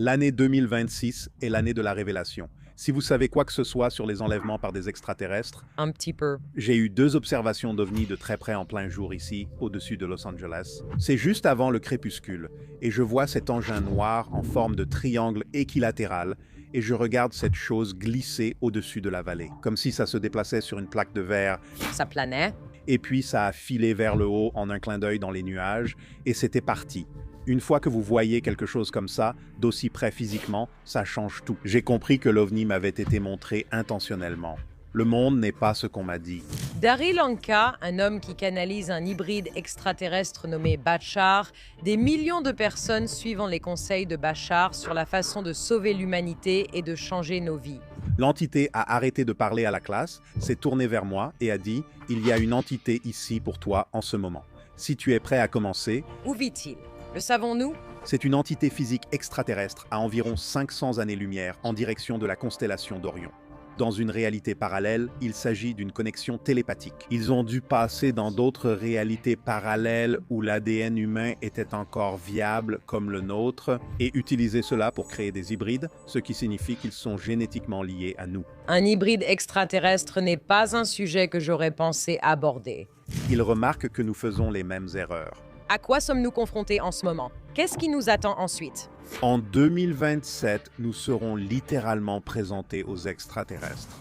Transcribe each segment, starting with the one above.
L'année 2026 est l'année de la révélation. Si vous savez quoi que ce soit sur les enlèvements par des extraterrestres, Un petit peu. j'ai eu 2 observations d'OVNI de très près en plein jour ici, au-dessus de Los Angeles. C'est juste avant le crépuscule, et je vois cet engin noir en forme de triangle équilatéral, et je regarde cette chose glisser au-dessus de la vallée, comme si ça se déplaçait sur une plaque de verre, Ça planait. et puis ça a filé vers le haut en un clin d'œil dans les nuages, et c'était parti. Une fois que vous voyez quelque chose comme ça, d'aussi près physiquement, ça change tout. J'ai compris que l'OVNI m'avait été montré intentionnellement. Le monde n'est pas ce qu'on m'a dit. Daryl Anka, un homme qui canalise un hybride extraterrestre nommé Bashar, des millions de personnes suivant les conseils de Bashar sur la façon de sauver l'humanité et de changer nos vies. L'entité a arrêté de parler à la classe, s'est tournée vers moi et a dit « Il y a une entité ici pour toi en ce moment. Si tu es prêt à commencer, Où vit-il? Le savons-nous? c'est une entité physique extraterrestre à environ 500 années-lumière en direction de la constellation d'Orion. Dans une réalité parallèle, il s'agit d'une connexion télépathique. Ils ont dû passer dans d'autres réalités parallèles où l'ADN humain était encore viable comme le nôtre et utiliser cela pour créer des hybrides, ce qui signifie qu'ils sont génétiquement liés à nous. Un hybride extraterrestre n'est pas un sujet que j'aurais pensé aborder. Ils remarquent que nous faisons les mêmes erreurs. À quoi sommes-nous confrontés en ce moment? Qu'est-ce qui nous attend ensuite? En 2027, nous serons littéralement présentés aux extraterrestres.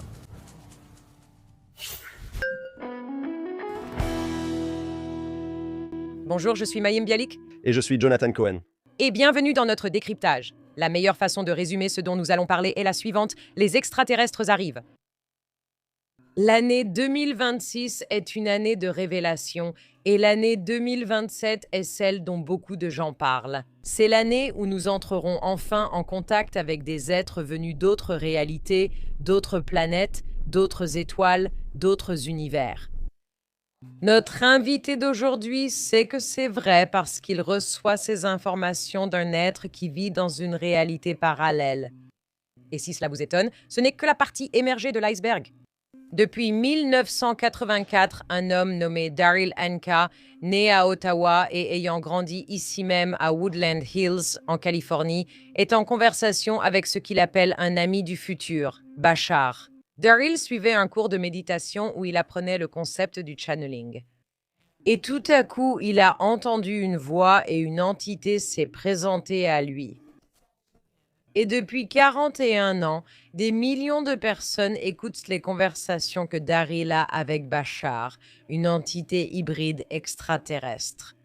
Bonjour, je suis Mayim Bialik Et je suis Jonathan Cohen. et bienvenue dans notre décryptage. La meilleure façon de résumer ce dont nous allons parler est la suivante: les extraterrestres arrivent. L'année 2026 est une année de révélation et l'année 2027 est celle dont beaucoup de gens parlent. C'est l'année où nous entrerons enfin en contact avec des êtres venus d'autres réalités, d'autres planètes, d'autres étoiles, d'autres univers. Notre invité d'aujourd'hui sait que c'est vrai parce qu'il reçoit ces informations d'un être qui vit dans une réalité parallèle. Et si cela vous étonne, ce n'est que la partie émergée de l'iceberg. Depuis 1984, un homme nommé Daryl Anka, né à Ottawa et ayant grandi ici même à Woodland Hills, en Californie, est en conversation avec ce qu'il appelle un ami du futur, Bashar. Daryl suivait un cours de méditation où il apprenait le concept du channeling. Et tout à coup, il a entendu une voix et une entité s'est présentée à lui. Et depuis 41 ans, des millions de personnes écoutent les conversations que Daryl a avec Bashar, une entité hybride extraterrestre.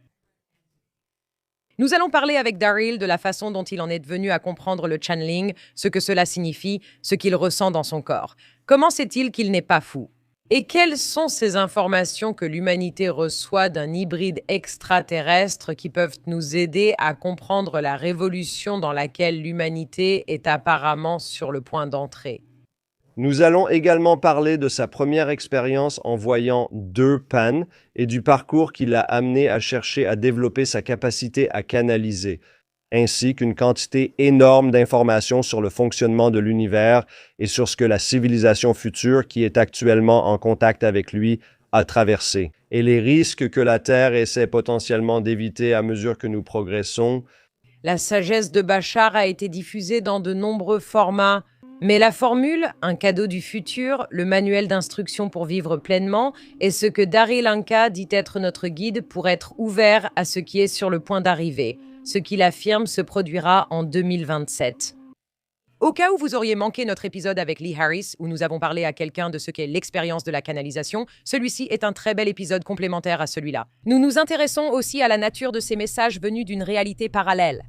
Nous allons parler avec Daryl de la façon dont il en est venu à comprendre le channeling, ce que cela signifie, ce qu'il ressent dans son corps. Comment sait-il qu'il n'est pas fou? Et quelles sont ces informations que l'humanité reçoit d'un hybride extraterrestre qui peuvent nous aider à comprendre la révolution dans laquelle l'humanité est apparemment sur le point d'entrer? Nous allons également parler de sa première expérience en voyant 2 pannes et du parcours qui l'a amené à chercher à développer sa capacité à canaliser, ainsi qu'une quantité énorme d'informations sur le fonctionnement de l'univers et sur ce que la civilisation future qui est actuellement en contact avec lui a traversé, et les risques que la Terre essaie potentiellement d'éviter à mesure que nous progressons. La sagesse de Bashar a été diffusée dans de nombreux formats. Mais la formule, un cadeau du futur, le manuel d'instruction pour vivre pleinement, est ce que Daryl Anka dit être notre guide pour être ouvert à ce qui est sur le point d'arriver. Ce qu'il affirme se produira en 2027. Au cas où vous auriez manqué notre épisode avec Lee Harris, où nous avons parlé à quelqu'un de ce qu'est l'expérience de la canalisation, celui-ci est un très bel épisode complémentaire à celui-là. Nous nous intéressons aussi à la nature de ces messages venus d'une réalité parallèle.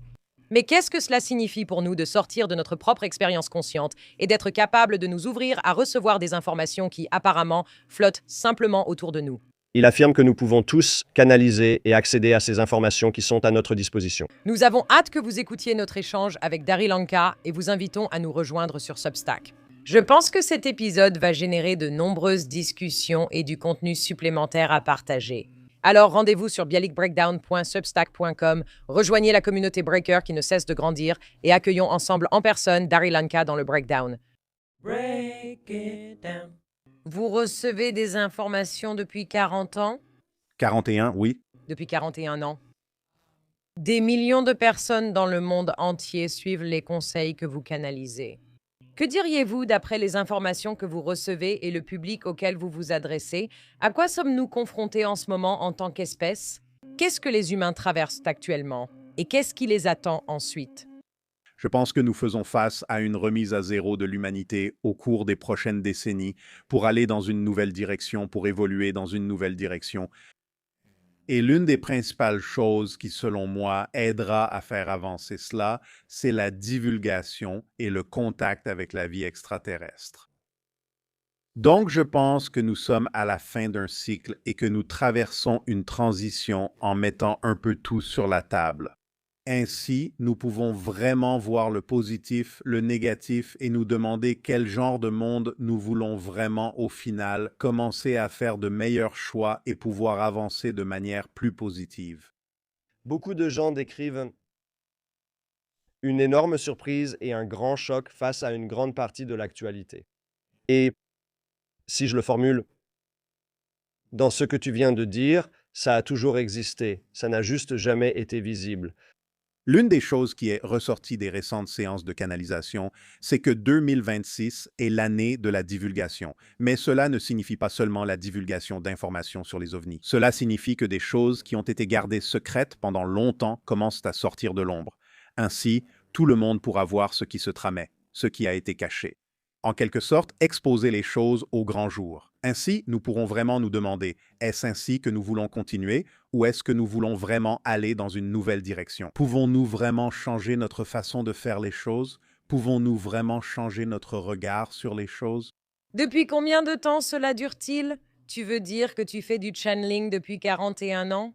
Mais qu'est-ce que cela signifie pour nous de sortir de notre propre expérience consciente et d'être capable de nous ouvrir à recevoir des informations qui, apparemment, flottent simplement autour de nous? Il affirme que nous pouvons tous canaliser et accéder à ces informations qui sont à notre disposition. Nous avons hâte que vous écoutiez notre échange avec Daryl Anka et vous invitons à nous rejoindre sur Substack. Je pense que cet épisode va générer de nombreuses discussions et du contenu supplémentaire à partager. Alors rendez-vous sur bialikbreakdown.substack.com, rejoignez la communauté Breaker qui ne cesse de grandir et accueillons ensemble en personne Daryl Anka dans le Breakdown. Break it down. Vous recevez des informations depuis 40 ans? 41, oui. Depuis 41 ans. Des millions de personnes dans le monde entier suivent les conseils que vous canalisez. Que diriez-vous d'après les informations que vous recevez et le public auquel vous vous adressez? À quoi sommes-nous confrontés en ce moment en tant qu'espèce? Qu'est-ce que les humains traversent actuellement? Et qu'est-ce qui les attend ensuite? Je pense que nous faisons face à une remise à zéro de l'humanité au cours des prochaines décennies pour aller dans une nouvelle direction, pour évoluer dans une nouvelle direction. Et l'une des principales choses qui, selon moi, aidera à faire avancer cela, c'est la divulgation et le contact avec la vie extraterrestre. Donc, je pense que nous sommes à la fin d'un cycle et que nous traversons une transition en mettant un peu tout sur la table. Ainsi, nous pouvons vraiment voir le positif, le négatif et nous demander quel genre de monde nous voulons vraiment au final, commencer à faire de meilleurs choix et pouvoir avancer de manière plus positive. Beaucoup de gens décrivent une énorme surprise et un grand choc face à une grande partie de l'actualité. Et si je le formule, dans ce que tu viens de dire, ça a toujours existé, ça n'a juste jamais été visible. L'une des choses qui est ressortie des récentes séances de canalisation, c'est que 2026 est l'année de la divulgation. Mais cela ne signifie pas seulement la divulgation d'informations sur les ovnis. Cela signifie que des choses qui ont été gardées secrètes pendant longtemps commencent à sortir de l'ombre. Ainsi, tout le monde pourra voir ce qui se tramait, ce qui a été caché. En quelque sorte, exposer les choses au grand jour. Ainsi, nous pourrons vraiment nous demander, est-ce ainsi que nous voulons continuer ou est-ce que nous voulons vraiment aller dans une nouvelle direction? Pouvons-nous vraiment changer notre façon de faire les choses? Pouvons-nous vraiment changer notre regard sur les choses? Depuis combien de temps cela dure-t-il? Tu veux dire que tu fais du channeling depuis 41 ans?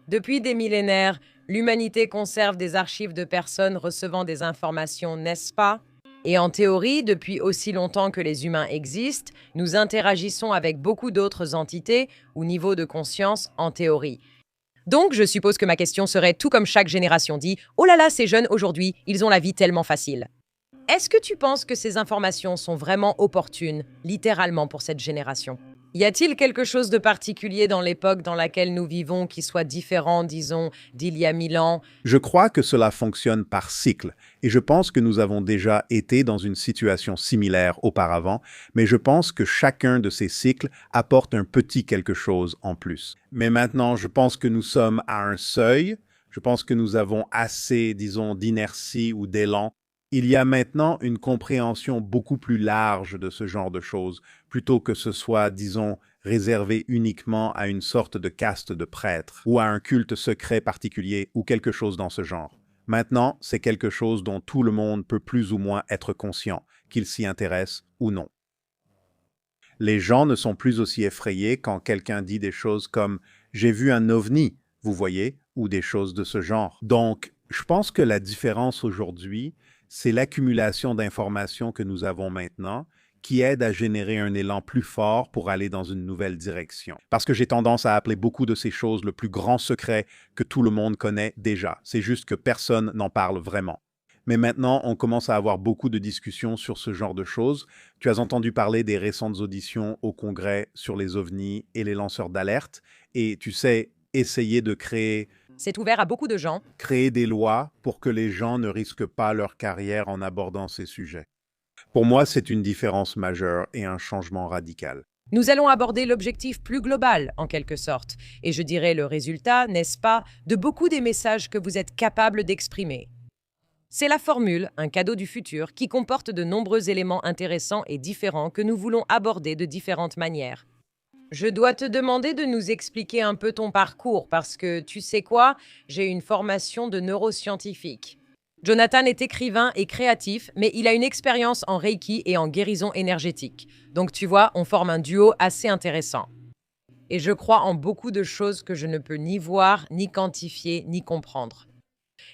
Depuis des millénaires, l'humanité conserve des archives de personnes recevant des informations, n'est-ce pas? Et en théorie, depuis aussi longtemps que les humains existent, nous interagissons avec beaucoup d'autres entités ou niveaux de conscience en théorie. Donc, je suppose que ma question serait, tout comme chaque génération dit, oh là là, ces jeunes aujourd'hui, ils ont la vie tellement facile. Est-ce que tu penses que ces informations sont vraiment opportunes, littéralement, pour cette génération? Y a-t-il quelque chose de particulier dans l'époque dans laquelle nous vivons qui soit différent, disons, d'il y a 1000 ans? Je crois que cela fonctionne par cycle, et je pense que nous avons déjà été dans une situation similaire auparavant, mais je pense que chacun de ces cycles apporte un petit quelque chose en plus. Mais maintenant, je pense que nous sommes à un seuil, je pense que nous avons assez, disons, d'inertie ou d'élan. Il y a maintenant une compréhension beaucoup plus large de ce genre de choses, plutôt que ce soit, disons, réservé uniquement à une sorte de caste de prêtres, ou à un culte secret particulier, ou quelque chose dans ce genre. Maintenant, c'est quelque chose dont tout le monde peut plus ou moins être conscient, qu'il s'y intéresse ou non. Les gens ne sont plus aussi effrayés quand quelqu'un dit des choses comme « j'ai vu un ovni », vous voyez, ou des choses de ce genre. Donc, je pense que la différence aujourd'hui, c'est l'accumulation d'informations que nous avons maintenant qui aide à générer un élan plus fort pour aller dans une nouvelle direction. Parce que j'ai tendance à appeler beaucoup de ces choses le plus grand secret que tout le monde connaît déjà. C'est juste que personne n'en parle vraiment. Mais maintenant, on commence à avoir beaucoup de discussions sur ce genre de choses. Tu as entendu parler des récentes auditions au Congrès sur les ovnis et les lanceurs d'alerte. Et tu sais, essayer de C'est ouvert à beaucoup de gens. créer des lois pour que les gens ne risquent pas leur carrière en abordant ces sujets. Pour moi, c'est une différence majeure et un changement radical. Nous allons aborder l'objectif plus global, en quelque sorte, et je dirais le résultat, n'est-ce pas, de beaucoup des messages que vous êtes capable d'exprimer. C'est la formule, un cadeau du futur, qui comporte de nombreux éléments intéressants et différents que nous voulons aborder de différentes manières. Je dois te demander de nous expliquer un peu ton parcours, parce que, tu sais quoi, j'ai une formation de neuroscientifique. Jonathan est écrivain et créatif, mais il a une expérience en Reiki et en guérison énergétique. Donc tu vois, on forme un duo assez intéressant. Et je crois en beaucoup de choses que je ne peux ni voir, ni quantifier, ni comprendre.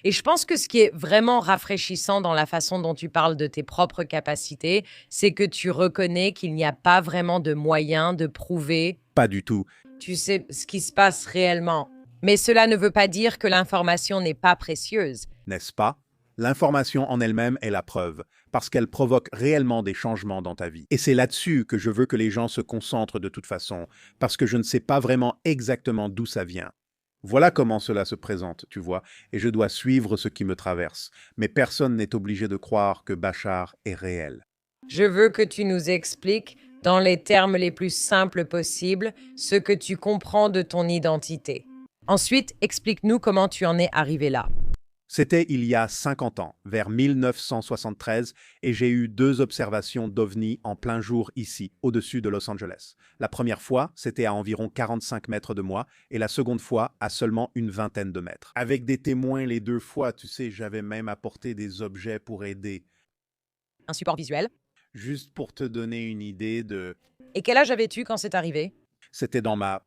Et je pense que ce qui est vraiment rafraîchissant dans la façon dont tu parles de tes propres capacités, c'est que tu reconnais qu'il n'y a pas vraiment de moyen de prouver, Pas du tout. tu sais, ce qui se passe réellement. Mais cela ne veut pas dire que l'information n'est pas précieuse. N'est-ce pas? L'information en elle-même est la preuve, parce qu'elle provoque réellement des changements dans ta vie. Et c'est là-dessus que je veux que les gens se concentrent de toute façon, parce que je ne sais pas vraiment exactement d'où ça vient. Voilà comment cela se présente, tu vois, et je dois suivre ce qui me traverse. Mais personne n'est obligé de croire que Bachar est réel. Je veux que tu nous expliques, dans les termes les plus simples possibles, ce que tu comprends de ton identité. Ensuite, explique-nous comment tu en es arrivé là. C'était il y a 50 ans, vers 1973, et j'ai eu 2 observations d'OVNI en plein jour ici, au-dessus de Los Angeles. La première fois, c'était à environ 45 mètres de moi, et la seconde fois, à seulement une vingtaine de mètres. Avec des témoins les 2 fois, tu sais, j'avais même apporté des objets pour aider. Un support visuel. Juste pour te donner une idée de... Et quel âge avais-tu quand c'est arrivé? C'était dans ma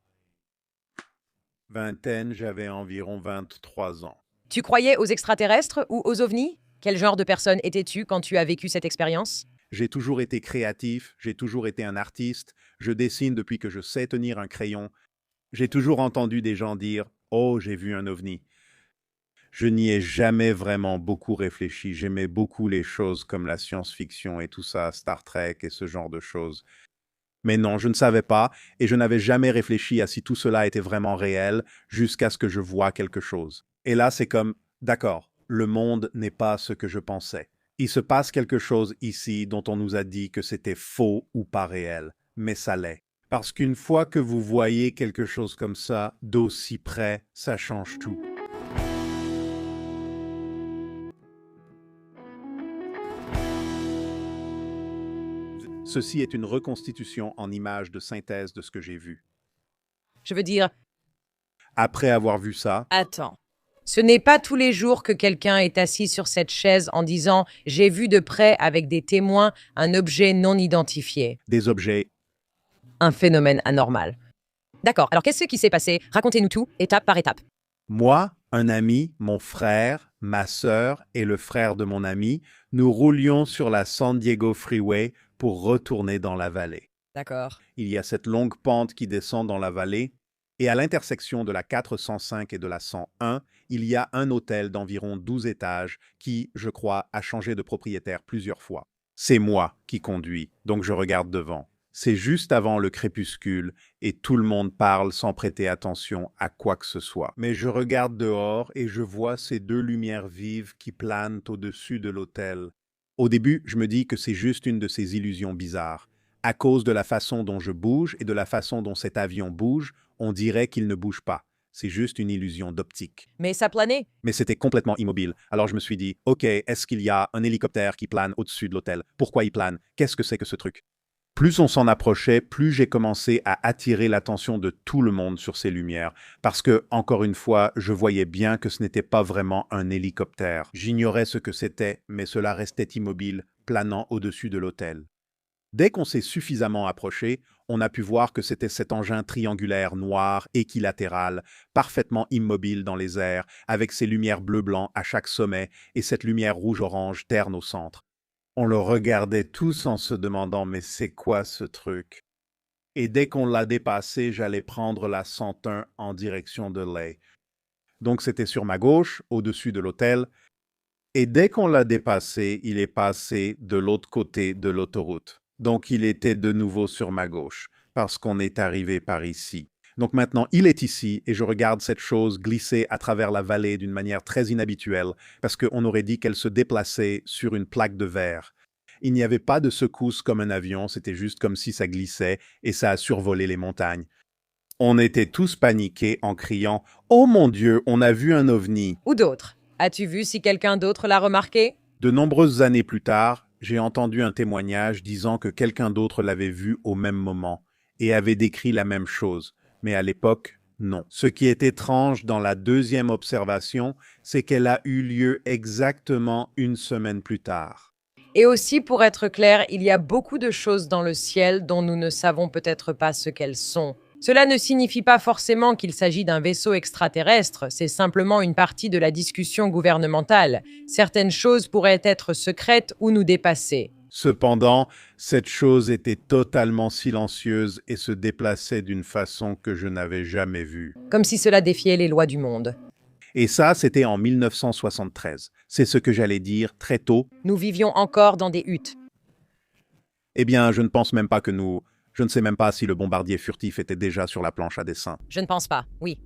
vingtaine, j'avais environ 23 ans. Tu croyais aux extraterrestres ou aux ovnis? Quel genre de personne étais-tu quand tu as vécu cette expérience? J'ai toujours été créatif, j'ai toujours été un artiste, je dessine depuis que je sais tenir un crayon. J'ai toujours entendu des gens dire « Oh, j'ai vu un ovni ». Je n'y ai jamais vraiment beaucoup réfléchi. J'aimais beaucoup les choses comme la science-fiction et tout ça, Star Trek et ce genre de choses. Mais non, je ne savais pas et je n'avais jamais réfléchi à si tout cela était vraiment réel jusqu'à ce que je voie quelque chose. Et là, c'est comme, d'accord, le monde n'est pas ce que je pensais. Il se passe quelque chose ici dont on nous a dit que c'était faux ou pas réel, mais ça l'est. Parce qu'une fois que vous voyez quelque chose comme ça, d'aussi près, ça change tout. Ceci est une reconstitution en images de synthèse de ce que j'ai vu. Je veux dire, Après avoir vu ça, attends. Ce n'est pas tous les jours que quelqu'un est assis sur cette chaise en disant « J'ai vu de près avec des témoins un objet non identifié des objets, ». Un phénomène anormal. D'accord, alors qu'est-ce qui s'est passé? Racontez-nous tout, étape par étape. moi, un ami, mon frère, ma sœur et le frère de mon ami, nous roulions sur la San Diego Freeway pour retourner dans la vallée. D'accord. Il y a cette longue pente qui descend dans la vallée, et à l'intersection de la 405 et de la 101, il y a un hôtel d'environ 12 étages qui, je crois, a changé de propriétaire plusieurs fois. C'est moi qui conduis, donc je regarde devant. C'est juste avant le crépuscule et tout le monde parle sans prêter attention à quoi que ce soit. Mais je regarde dehors et je vois ces 2 lumières vives qui planent au-dessus de l'hôtel. Au début, je me dis que c'est juste une de ces illusions bizarres. À cause de la façon dont je bouge et de la façon dont cet avion bouge, on dirait qu'il ne bouge pas. C'est juste une illusion d'optique. Mais ça planait. Mais c'était complètement immobile. Alors je me suis dit, OK, est-ce qu'il y a un hélicoptère qui plane au-dessus de l'hôtel? Pourquoi il plane? Qu'est-ce que c'est que ce truc? Plus on s'en approchait, plus j'ai commencé à attirer l'attention de tout le monde sur ces lumières, parce que, encore une fois, je voyais bien que ce n'était pas vraiment un hélicoptère. J'ignorais ce que c'était, mais cela restait immobile, planant au-dessus de l'hôtel. Dès qu'on s'est suffisamment approché, on a pu voir que c'était cet engin triangulaire noir, équilatéral, parfaitement immobile dans les airs, avec ses lumières bleu-blanc à chaque sommet et cette lumière rouge-orange terne au centre. On le regardait tous en se demandant « mais c'est quoi ce truc ?» Et dès qu'on l'a dépassé, j'allais prendre la 101 en direction de Lay. Donc c'était sur ma gauche, au-dessus de l'hôtel, et dès qu'on l'a dépassé, il est passé de l'autre côté de l'autoroute. Donc il était de nouveau sur ma gauche, parce qu'on est arrivé par ici. Donc maintenant, il est ici et je regarde cette chose glisser à travers la vallée d'une manière très inhabituelle, parce qu'on aurait dit qu'elle se déplaçait sur une plaque de verre. Il n'y avait pas de secousse comme un avion, c'était juste comme si ça glissait et ça a survolé les montagnes. On était tous paniqués en criant « Oh mon Dieu, on a vu un ovni !» Ou d'autres. As-tu vu si quelqu'un d'autre l'a remarqué? De nombreuses années plus tard, j'ai entendu un témoignage disant que quelqu'un d'autre l'avait vu au même moment et avait décrit la même chose. Mais à l'époque, non. Ce qui est étrange dans la deuxième observation, c'est qu'elle a eu lieu exactement une semaine plus tard. Et aussi, pour être clair, il y a beaucoup de choses dans le ciel dont nous ne savons peut-être pas ce qu'elles sont. Cela ne signifie pas forcément qu'il s'agit d'un vaisseau extraterrestre, c'est simplement une partie de la discussion gouvernementale. Certaines choses pourraient être secrètes ou nous dépasser. Cependant, cette chose était totalement silencieuse et se déplaçait d'une façon que je n'avais jamais vue. Comme si cela défiait les lois du monde. Et ça, c'était en 1973. C'est ce que j'allais dire très tôt. Nous vivions encore dans des huttes. Eh bien, je ne pense même pas que nous... Je ne sais même pas si le bombardier furtif était déjà sur la planche à dessin. Je ne pense pas, oui.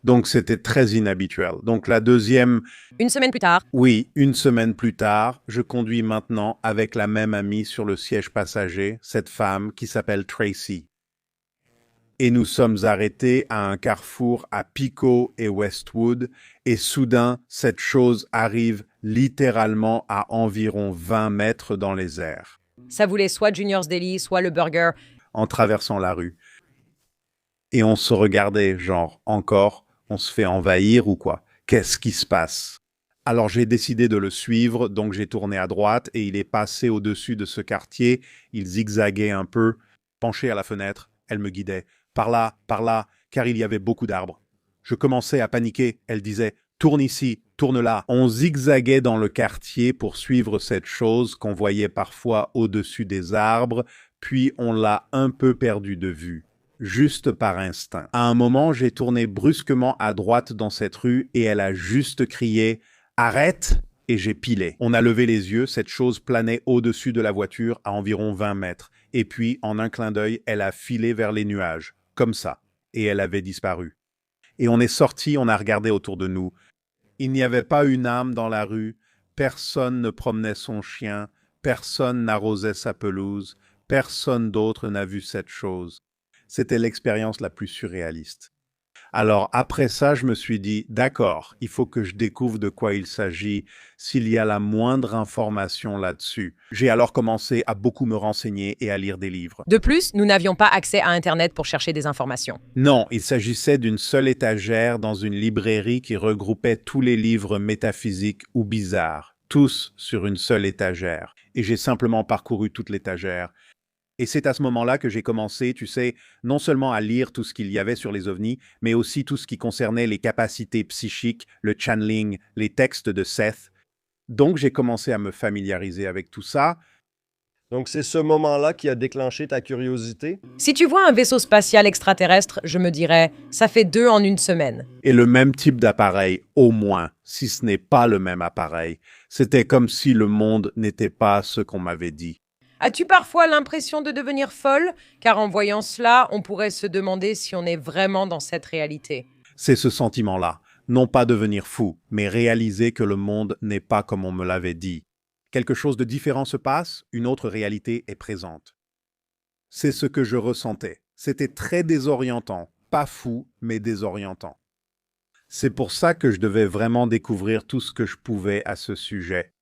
Donc c'était très inhabituel. Donc la deuxième, Une semaine plus tard, oui, une semaine plus tard, je conduis maintenant avec la même amie sur le siège passager, cette femme qui s'appelle Tracy. Et nous sommes arrêtés à un carrefour à Pico et Westwood, et soudain, cette chose arrive littéralement à environ 20 mètres dans les airs, ça voulait soit Junior's Deli, soit le burger. en traversant la rue. Et on se regardait, genre, encore, on se fait envahir ou quoi? Qu'est-ce qui se passe? Alors j'ai décidé de le suivre, donc j'ai tourné à droite et il est passé au-dessus de ce quartier, il zigzaguait un peu, penché à la fenêtre, elle me guidait. Par là, car il y avait beaucoup d'arbres. Je commençais à paniquer, elle disait « Tourne ici, tourne là ». On zigzaguait dans le quartier pour suivre cette chose qu'on voyait parfois au-dessus des arbres, puis on l'a un peu perdu de vue, juste par instinct. À un moment, j'ai tourné brusquement à droite dans cette rue et elle a juste crié « Arrête !» et j'ai pilé. On a levé les yeux, cette chose planait au-dessus de la voiture à environ 20 mètres. Et puis, en un clin d'œil, elle a filé vers les nuages, comme ça, et elle avait disparu. Et on est sorti, on a regardé autour de nous. Il n'y avait pas une âme dans la rue, personne ne promenait son chien, personne n'arrosait sa pelouse, personne d'autre n'a vu cette chose. C'était l'expérience la plus surréaliste. Alors après ça, je me suis dit, d'accord, il faut que je découvre de quoi il s'agit, s'il y a la moindre information là-dessus. J'ai alors commencé à beaucoup me renseigner et à lire des livres. De plus, nous n'avions pas accès à Internet pour chercher des informations. Non, il s'agissait d'une seule étagère dans une librairie qui regroupait tous les livres métaphysiques ou bizarres, tous sur une seule étagère. Et j'ai simplement parcouru toute l'étagère. Et c'est à ce moment-là que j'ai commencé, tu sais, non seulement à lire tout ce qu'il y avait sur les ovnis, mais aussi tout ce qui concernait les capacités psychiques, le channeling, les textes de Seth. Donc j'ai commencé à me familiariser avec tout ça. Donc, c'est ce moment-là qui a déclenché ta curiosité? Si tu vois un vaisseau spatial extraterrestre, je me dirais, ça fait 2 en une semaine. Et le même type d'appareil, au moins, si ce n'est pas le même appareil. C'était comme si le monde n'était pas ce qu'on m'avait dit. As-tu parfois l'impression de devenir folle? Car en voyant cela, on pourrait se demander si on est vraiment dans cette réalité. C'est ce sentiment-là. Non pas devenir fou, mais réaliser que le monde n'est pas comme on me l'avait dit. Quelque chose de différent se passe, une autre réalité est présente. C'est ce que je ressentais. C'était très désorientant. Pas fou, mais désorientant. C'est pour ça que je devais vraiment découvrir tout ce que je pouvais à ce sujet.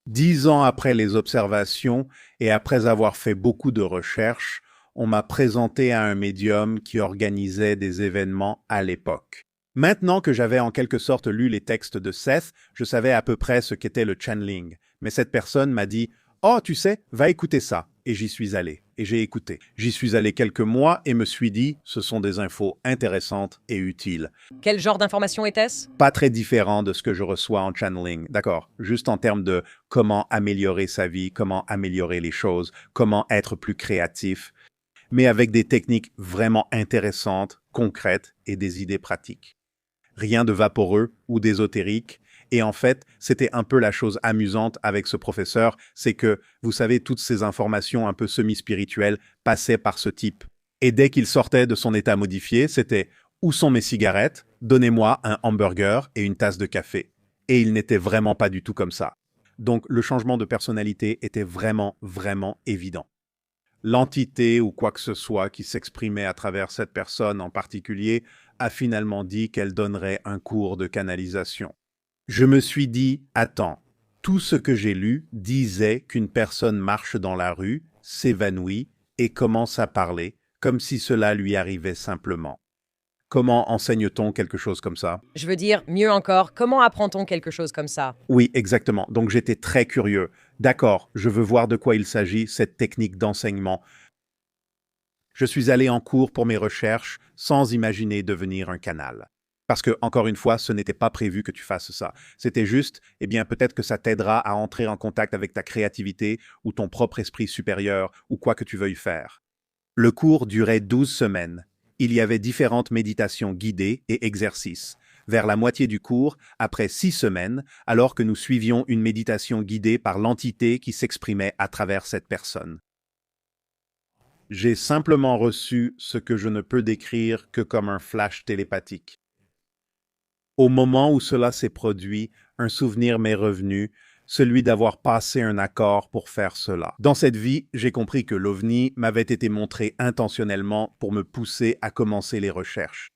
10 ans après les observations et après avoir fait beaucoup de recherches, on m'a présenté à un médium qui organisait des événements à l'époque. Maintenant que j'avais en quelque sorte lu les textes de Seth, je savais à peu près ce qu'était le channeling. Mais cette personne m'a dit « Oh, tu sais, va écouter ça ». Et j'y suis allé. Et j'ai écouté. J'y suis allé quelques mois et me suis dit « Ce sont des infos intéressantes et utiles ». Quel genre d'information était-ce? Pas très différent de ce que je reçois en channeling, d'accord? Juste en termes de comment améliorer sa vie, comment améliorer les choses, comment être plus créatif, mais avec des techniques vraiment intéressantes, concrètes et des idées pratiques. Rien de vaporeux ou d'ésotérique. Et en fait, c'était un peu la chose amusante avec ce professeur, c'est que, vous savez, toutes ces informations un peu semi-spirituelles passaient par ce type. Et dès qu'il sortait de son état modifié, c'était « Où sont mes cigarettes? Donnez-moi un hamburger et une tasse de café. » Et il n'était vraiment pas du tout comme ça. Donc le changement de personnalité était vraiment, vraiment évident. L'entité ou quoi que ce soit qui s'exprimait à travers cette personne en particulier a finalement dit qu'elle donnerait un cours de canalisation. Je me suis dit, attends, tout ce que j'ai lu disait qu'une personne marche dans la rue, s'évanouit et commence à parler, comme si cela lui arrivait simplement. Comment enseigne-t-on quelque chose comme ça? Je veux dire, mieux encore, comment apprend-on quelque chose comme ça? Oui, exactement. Donc j'étais très curieux. D'accord, je veux voir de quoi il s'agit, cette technique d'enseignement. Je suis allé en cours pour mes recherches sans imaginer devenir un canal. Parce que, encore une fois, ce n'était pas prévu que tu fasses ça. C'était juste, eh bien, peut-être que ça t'aidera à entrer en contact avec ta créativité ou ton propre esprit supérieur ou quoi que tu veuilles faire. Le cours durait 12 semaines. Il y avait différentes méditations guidées et exercices. Vers la moitié du cours, après 6 semaines, alors que nous suivions une méditation guidée par l'entité qui s'exprimait à travers cette personne. J'ai simplement reçu ce que je ne peux décrire que comme un flash télépathique. Au moment où cela s'est produit, un souvenir m'est revenu, celui d'avoir passé un accord pour faire cela. Dans cette vie, j'ai compris que l'OVNI m'avait été montré intentionnellement pour me pousser à commencer les recherches.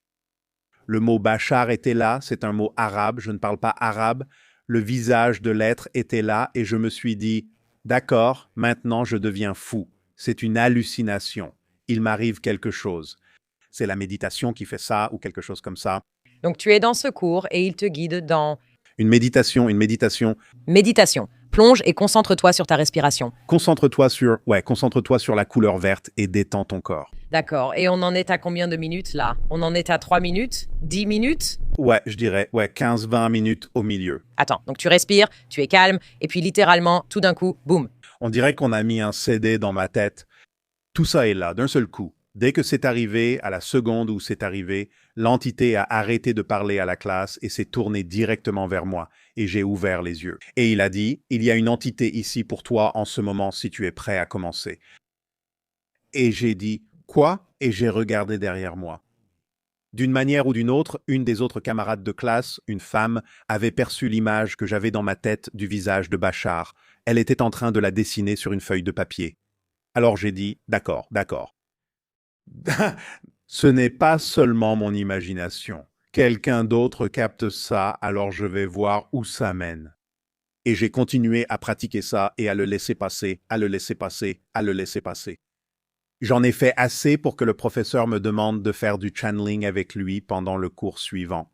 Le mot Bachar était là, c'est un mot arabe, je ne parle pas arabe. Le visage de l'être était là et je me suis dit, d'accord, maintenant je deviens fou. C'est une hallucination. Il m'arrive quelque chose. C'est la méditation qui fait ça ou quelque chose comme ça. Donc tu es dans ce cours et il te guide dans Une méditation. méditation. Plonge et concentre-toi sur ta respiration. Concentre-toi sur la couleur verte et détends ton corps. D'accord. Et on en est à combien de minutes là? On en est à 3 minutes? 10 minutes? Je dirais, 15-20 minutes au milieu. Attends, donc tu respires, tu es calme, et puis littéralement, tout d'un coup, boum. On dirait qu'on a mis un CD dans ma tête. Tout ça est là, d'un seul coup. Dès que c'est arrivé, à la seconde où c'est arrivé, l'entité a arrêté de parler à la classe et s'est tournée directement vers moi, et j'ai ouvert les yeux. Et il a dit, il y a une entité ici pour toi en ce moment si tu es prêt à commencer. Et j'ai dit, quoi? Et j'ai regardé derrière moi. D'une manière ou d'une autre, une des autres camarades de classe, une femme, avait perçu l'image que j'avais dans ma tête du visage de Bachar. Elle était en train de la dessiner sur une feuille de papier. Alors j'ai dit, d'accord. Ce n'est pas seulement mon imagination. Quelqu'un d'autre capte ça, alors je vais voir où ça mène. Et j'ai continué à pratiquer ça et à le laisser passer, à le laisser passer, à le laisser passer. J'en ai fait assez pour que le professeur me demande de faire du channeling avec lui pendant le cours suivant.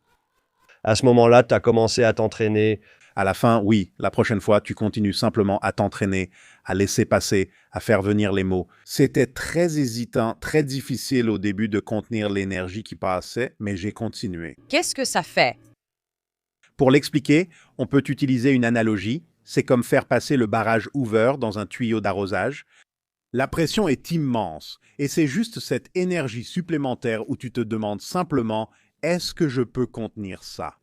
À ce moment-là, tu as commencé à t'entraîner. À la fin, oui, la prochaine fois, tu continues simplement à t'entraîner, à laisser passer, à faire venir les mots. C'était très hésitant, très difficile au début de contenir l'énergie qui passait, mais j'ai continué. Qu'est-ce que ça fait? Pour l'expliquer, on peut utiliser une analogie. C'est comme faire passer le barrage Hoover dans un tuyau d'arrosage. La pression est immense, et c'est juste cette énergie supplémentaire où tu te demandes simplement « Est-ce que je peux contenir ça ?»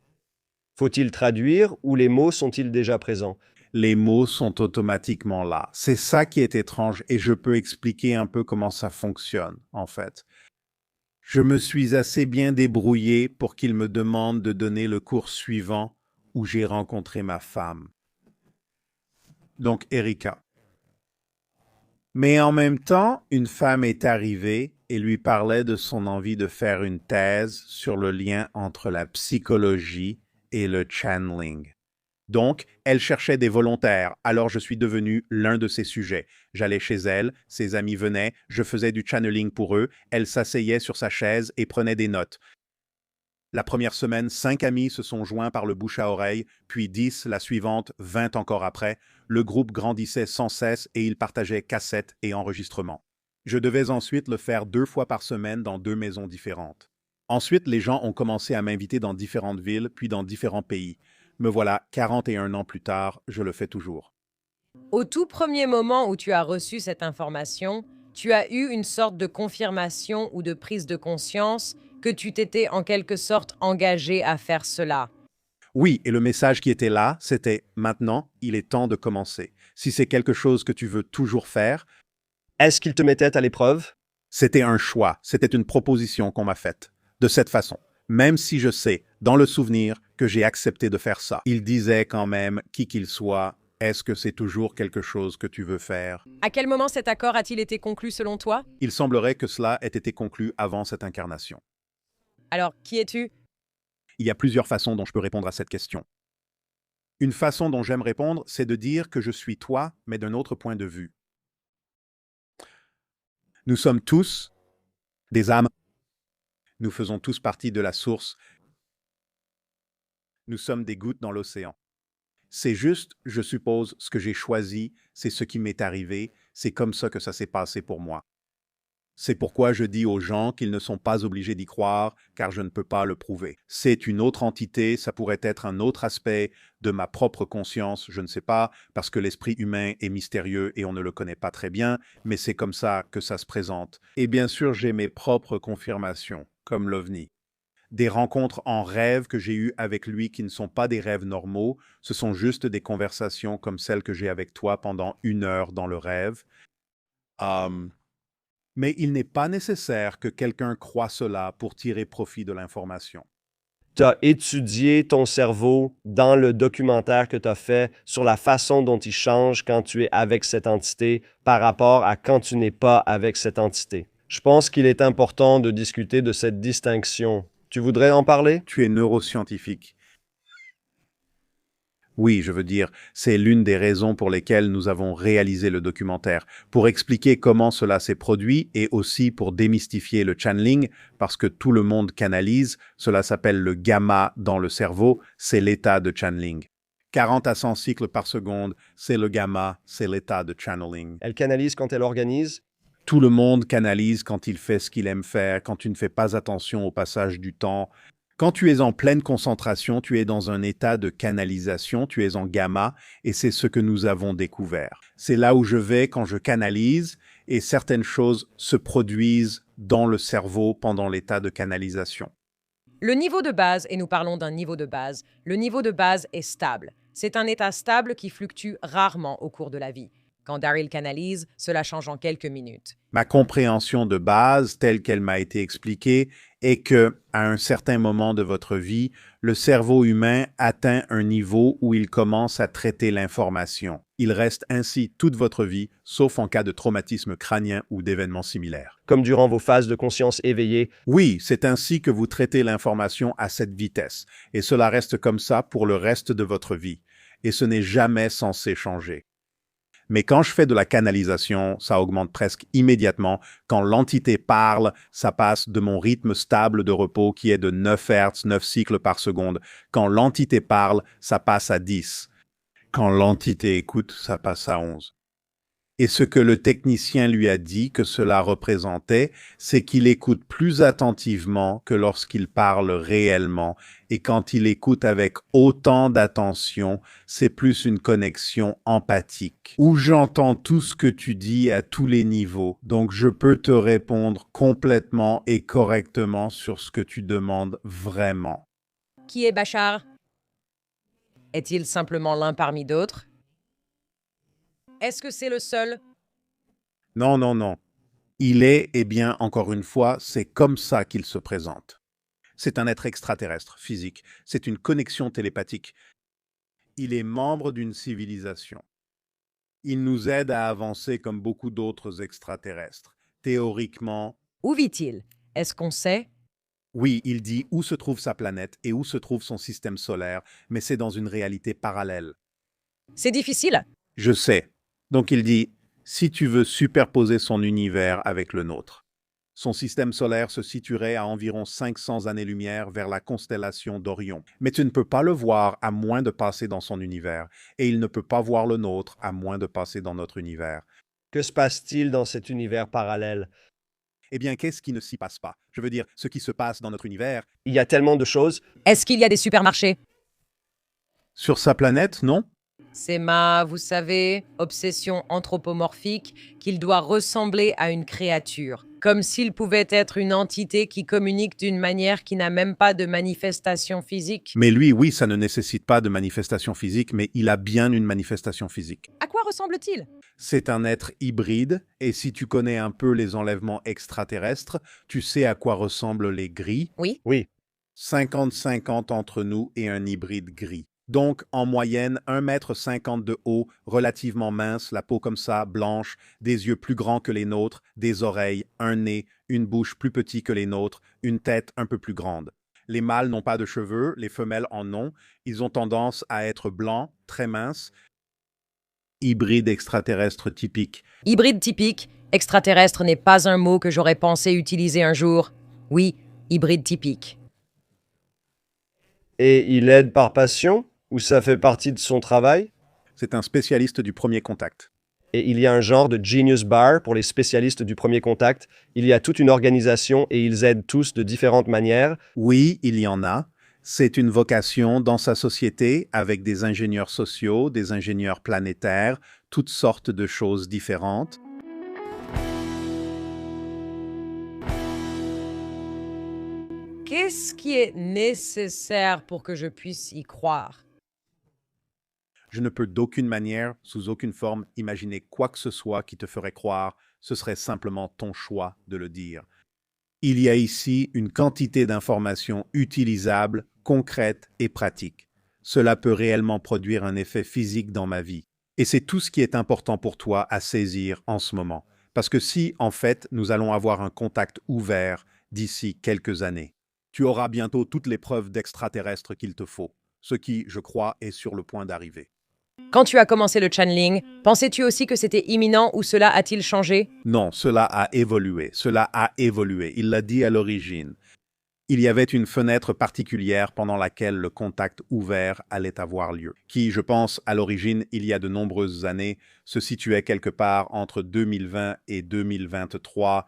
Faut-il traduire ou les mots sont-ils déjà présents? Les mots sont automatiquement là. C'est ça qui est étrange et je peux expliquer un peu comment ça fonctionne, en fait. Je me suis assez bien débrouillé pour qu'il me demande de donner le cours suivant où j'ai rencontré ma femme. Donc, Erika. Mais en même temps, une femme est arrivée et lui parlait de son envie de faire une thèse sur le lien entre la psychologie et le channeling. Donc, elle cherchait des volontaires, alors je suis devenu l'un de ses sujets. J'allais chez elle, ses amis venaient, je faisais du channeling pour eux, elle s'asseyait sur sa chaise et prenait des notes. La première semaine, 5 amis se sont joints par le bouche à oreille, puis 10 la suivante, 20 encore après. Le groupe grandissait sans cesse et ils partageaient cassettes et enregistrements. Je devais ensuite le faire 2 fois par semaine dans 2 maisons différentes. Ensuite, les gens ont commencé à m'inviter dans différentes villes, puis dans différents pays. Me voilà, 41 ans plus tard, je le fais toujours. Au tout premier moment où tu as reçu cette information, tu as eu une sorte de confirmation ou de prise de conscience que tu t'étais en quelque sorte engagé à faire cela. Oui, et le message qui était là, c'était « Maintenant, il est temps de commencer. Si c'est quelque chose que tu veux toujours faire, Est-ce qu'il te mettait à l'épreuve? c'était un choix, c'était une proposition qu'on m'a faite. De cette façon, même si je sais, dans le souvenir, que j'ai accepté de faire ça. Il disait quand même, qui qu'il soit, est-ce que c'est toujours quelque chose que tu veux faire? À quel moment cet accord a-t-il été conclu selon toi? Il semblerait que cela ait été conclu avant cette incarnation. Alors, qui es-tu? Il y a plusieurs façons dont je peux répondre à cette question. Une façon dont j'aime répondre, c'est de dire que je suis toi, mais d'un autre point de vue. Nous sommes tous des âmes. Nous faisons tous partie de la source. Nous sommes des gouttes dans l'océan. C'est juste, je suppose, ce que j'ai choisi, c'est ce qui m'est arrivé, c'est comme ça que ça s'est passé pour moi. C'est pourquoi je dis aux gens qu'ils ne sont pas obligés d'y croire, car je ne peux pas le prouver. C'est une autre entité, ça pourrait être un autre aspect de ma propre conscience, je ne sais pas, parce que l'esprit humain est mystérieux et on ne le connaît pas très bien, mais c'est comme ça que ça se présente. Et bien sûr, j'ai mes propres confirmations, comme l'OVNI. Des rencontres en rêve que j'ai eues avec lui qui ne sont pas des rêves normaux, ce sont juste des conversations comme celles que j'ai avec toi pendant 1 heure dans le rêve. Mais il n'est pas nécessaire que quelqu'un croie cela pour tirer profit de l'information. Tu as étudié ton cerveau dans le documentaire que tu as fait sur la façon dont il change quand tu es avec cette entité par rapport à quand tu n'es pas avec cette entité. Je pense qu'il est important de discuter de cette distinction. Tu voudrais en parler? Tu es neuroscientifique. Oui, je veux dire, c'est l'une des raisons pour lesquelles nous avons réalisé le documentaire, pour expliquer comment cela s'est produit et aussi pour démystifier le channeling, parce que tout le monde canalise, cela s'appelle le gamma dans le cerveau, c'est l'état de channeling. 40 à 100 cycles par seconde, c'est le gamma, c'est l'état de channeling. Elle canalise quand elle organise? Tout le monde canalise quand il fait ce qu'il aime faire, quand tu ne fais pas attention au passage du temps. Quand tu es en pleine concentration, tu es dans un état de canalisation, tu es en gamma, et c'est ce que nous avons découvert. C'est là où je vais quand je canalise, et certaines choses se produisent dans le cerveau pendant l'état de canalisation. Le niveau de base, et nous parlons d'un niveau de base, le niveau de base est stable. C'est un état stable qui fluctue rarement au cours de la vie. Quand Daryl canalise, cela change en quelques minutes. Ma compréhension de base, telle qu'elle m'a été expliquée, est que, à un certain moment de votre vie, le cerveau humain atteint un niveau où il commence à traiter l'information. Il reste ainsi toute votre vie, sauf en cas de traumatisme crânien ou d'événements similaires. Comme durant vos phases de conscience éveillée. Oui, c'est ainsi que vous traitez l'information à cette vitesse, et cela reste comme ça pour le reste de votre vie, et ce n'est jamais censé changer. Mais quand je fais de la canalisation, ça augmente presque immédiatement. Quand l'entité parle, ça passe de mon rythme stable de repos qui est de 9 Hz, 9 cycles par seconde. Quand l'entité parle, ça passe à 10. Quand l'entité écoute, ça passe à 11. Et ce que le technicien lui a dit que cela représentait, c'est qu'il écoute plus attentivement que lorsqu'il parle réellement. Et quand il écoute avec autant d'attention, c'est plus une connexion empathique, où j'entends tout ce que tu dis à tous les niveaux. Donc je peux te répondre complètement et correctement sur ce que tu demandes vraiment. Qui est Bachar? Est-il simplement l'un parmi d'autres? Est-ce que c'est le seul? Non, non, non. Il est, eh bien, encore une fois, c'est comme ça qu'il se présente. C'est un être extraterrestre, physique. C'est une connexion télépathique. Il est membre d'une civilisation. Il nous aide à avancer comme beaucoup d'autres extraterrestres. Théoriquement, Où vit-il? Est-ce qu'on sait? oui, il dit où se trouve sa planète et où se trouve son système solaire, mais c'est dans une réalité parallèle. C'est difficile. Je sais. Donc il dit, si tu veux superposer son univers avec le nôtre. Son système solaire se situerait à environ 500 années-lumière vers la constellation d'Orion. Mais tu ne peux pas le voir à moins de passer dans son univers, et il ne peut pas voir le nôtre à moins de passer dans notre univers. Que se passe-t-il dans cet univers parallèle? Eh bien, qu'est-ce qui ne s'y passe pas? Je veux dire, ce qui se passe dans notre univers. Il y a tellement de choses. Est-ce qu'il y a des supermarchés? Sur sa planète, non? C'est ma, vous savez, obsession anthropomorphique qu'il doit ressembler à une créature, comme s'il pouvait être une entité qui communique d'une manière qui n'a même pas de manifestation physique. Mais lui, oui, ça ne nécessite pas de manifestation physique, mais il a bien une manifestation physique. À quoi ressemble-t-il? C'est un être hybride, et si tu connais un peu les enlèvements extraterrestres, tu sais à quoi ressemblent les gris. Oui. Oui. 50-50 entre nous et un hybride gris. Donc, en moyenne, 1,50 m de haut, relativement mince, la peau comme ça, blanche, des yeux plus grands que les nôtres, des oreilles, un nez, une bouche plus petite que les nôtres, une tête un peu plus grande. Les mâles n'ont pas de cheveux, les femelles en ont. Ils ont tendance à être blancs, très minces. Hybride extraterrestre typique. Hybride typique, extraterrestre n'est pas un mot que j'aurais pensé utiliser un jour. Oui, hybride typique. Et il aide par passion? Ou ça fait partie de son travail? C'est un spécialiste du premier contact. Et il y a un genre de Genius Bar pour les spécialistes du premier contact. Il y a toute une organisation et ils aident tous de différentes manières. Oui, il y en a. C'est une vocation dans sa société avec des ingénieurs sociaux, des ingénieurs planétaires, toutes sortes de choses différentes. Qu'est-ce qui est nécessaire pour que je puisse y croire? Je ne peux d'aucune manière, sous aucune forme, imaginer quoi que ce soit qui te ferait croire. Ce serait simplement ton choix de le dire. Il y a ici une quantité d'informations utilisables concrète et pratique. Cela peut réellement produire un effet physique dans ma vie. Et c'est tout ce qui est important pour toi à saisir en ce moment. Parce que si, en fait, nous allons avoir un contact ouvert d'ici quelques années, tu auras bientôt toutes les preuves d'extraterrestres qu'il te faut, ce qui, je crois, est sur le point d'arriver. Quand tu as commencé le channeling, pensais-tu aussi que c'était imminent ou cela a-t-il changé? Non, cela a évolué. Cela a évolué. Il l'a dit à l'origine. Il y avait une fenêtre particulière pendant laquelle le contact ouvert allait avoir lieu, qui, je pense, à l'origine, il y a de nombreuses années, se situait quelque part entre 2020 et 2023.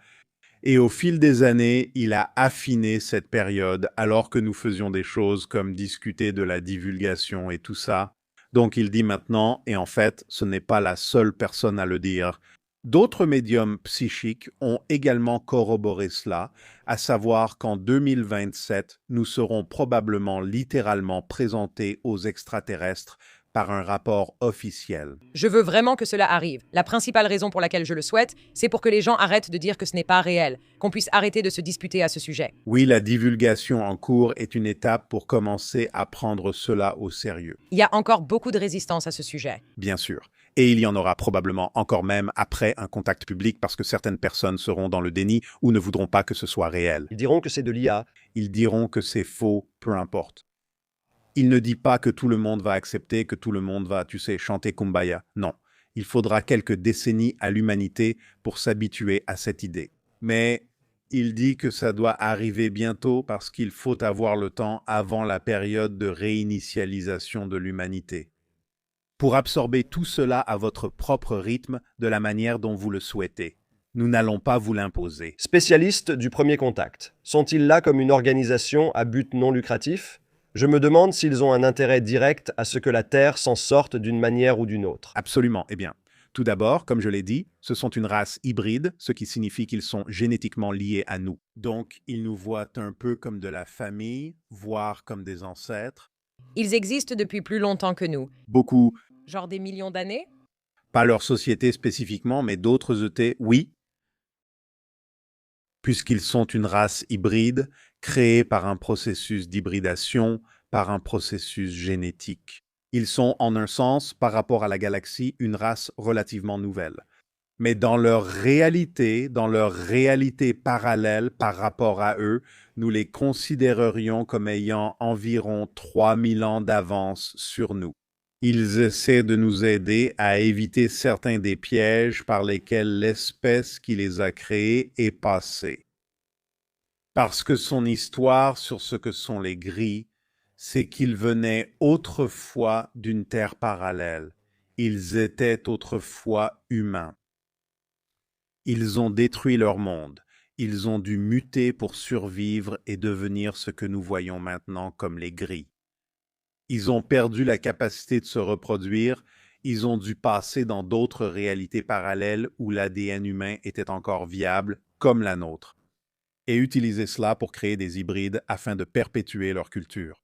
Et au fil des années, il a affiné cette période alors que nous faisions des choses comme discuter de la divulgation et tout ça. Donc il dit maintenant, et en fait, ce n'est pas la seule personne à le dire, d'autres médiums psychiques ont également corroboré cela, à savoir qu'en 2027, nous serons probablement littéralement présentés aux extraterrestres par un rapport officiel. Je veux vraiment que cela arrive. La principale raison pour laquelle je le souhaite, c'est pour que les gens arrêtent de dire que ce n'est pas réel, qu'on puisse arrêter de se disputer à ce sujet. Oui, la divulgation en cours est une étape pour commencer à prendre cela au sérieux, Il y a encore beaucoup de résistance à ce sujet. bien sûr. Et il y en aura probablement encore même après un contact public parce que certaines personnes seront dans le déni ou ne voudront pas que ce soit réel. Ils diront que c'est de l'IA. Ils diront que c'est faux, peu importe. Il ne dit pas que tout le monde va accepter, que tout le monde va, tu sais, chanter Kumbaya. Non. Il faudra quelques décennies à l'humanité pour s'habituer à cette idée. Mais il dit que ça doit arriver bientôt parce qu'il faut avoir le temps avant la période de réinitialisation de l'humanité. Pour absorber tout cela à votre propre rythme, de la manière dont vous le souhaitez. Nous n'allons pas vous l'imposer. Spécialistes du premier contact. Sont-ils là comme une organisation à but non lucratif? Je me demande s'ils ont un intérêt direct à ce que la Terre s'en sorte d'une manière ou d'une autre. Absolument. Eh bien, tout d'abord, comme je l'ai dit, ce sont une race hybride, ce qui signifie qu'ils sont génétiquement liés à nous. Donc, ils nous voient un peu comme de la famille, voire comme des ancêtres. Ils existent depuis plus longtemps que nous. Beaucoup, Genre des millions d'années? pas leur société spécifiquement, mais d'autres ET, oui, puisqu'ils sont une race hybride créée par un processus d'hybridation, par un processus génétique. Ils sont, en un sens, par rapport à la galaxie, une race relativement nouvelle. Mais dans leur réalité parallèle par rapport à eux, nous les considérerions comme ayant environ 3000 ans d'avance sur nous. Ils essaient de nous aider à éviter certains des pièges par lesquels l'espèce qui les a créés est passée. Parce que son histoire sur ce que sont les gris, c'est qu'ils venaient autrefois d'une terre parallèle. Ils étaient autrefois humains. Ils ont détruit leur monde. Ils ont dû muter pour survivre et devenir ce que nous voyons maintenant comme les gris. Ils ont perdu la capacité de se reproduire. Ils ont dû passer dans d'autres réalités parallèles où l'ADN humain était encore viable, comme la nôtre, et utiliser cela pour créer des hybrides afin de perpétuer leur culture.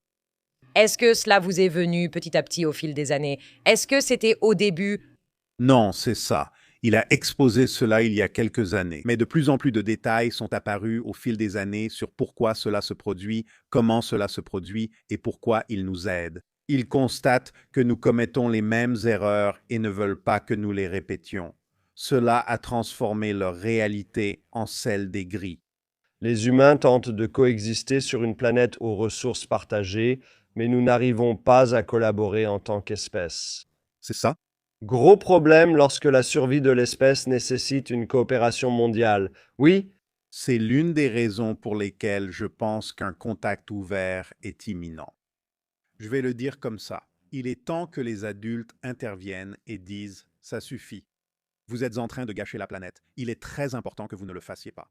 Est-ce que cela vous est venu petit à petit au fil des années? Est-ce que c'était au début? Non, c'est ça. Il a exposé cela il y a quelques années, mais de plus en plus de détails sont apparus au fil des années sur pourquoi cela se produit, comment cela se produit et pourquoi il nous aide. Ils constatent que nous commettons les mêmes erreurs et ne veulent pas que nous les répétions. Cela a transformé leur réalité en celle des gris. Les humains tentent de coexister sur une planète aux ressources partagées, mais nous n'arrivons pas à collaborer en tant qu'espèce. C'est ça? Gros problème lorsque la survie de l'espèce nécessite une coopération mondiale. Oui, C'est l'une des raisons pour lesquelles je pense qu'un contact ouvert est imminent. Je vais le dire comme ça. Il est temps que les adultes interviennent et disent « ça suffit. Vous êtes en train de gâcher la planète. Il est très important que vous ne le fassiez pas. »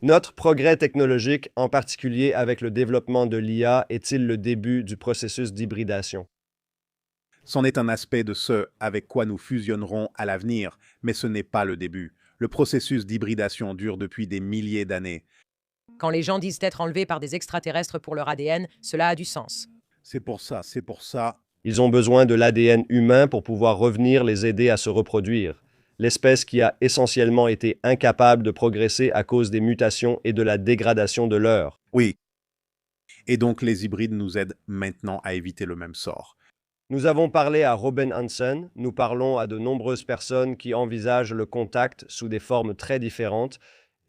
notre progrès technologique, en particulier avec le développement de l'IA, est-il le début du processus d'hybridation? C'en est un aspect de ce avec quoi nous fusionnerons à l'avenir, mais ce n'est pas le début. Le processus d'hybridation dure depuis des milliers d'années. Quand les gens disent être enlevés par des extraterrestres pour leur ADN, cela a du sens. C'est pour ça. Ils ont besoin de l'ADN humain pour pouvoir revenir les aider à se reproduire. L'espèce qui a essentiellement été incapable de progresser à cause des mutations et de la dégradation de l'heure. Oui. Et donc les hybrides nous aident maintenant à éviter le même sort. Nous avons parlé à Robin Hansen, nous parlons à de nombreuses personnes qui envisagent le contact sous des formes très différentes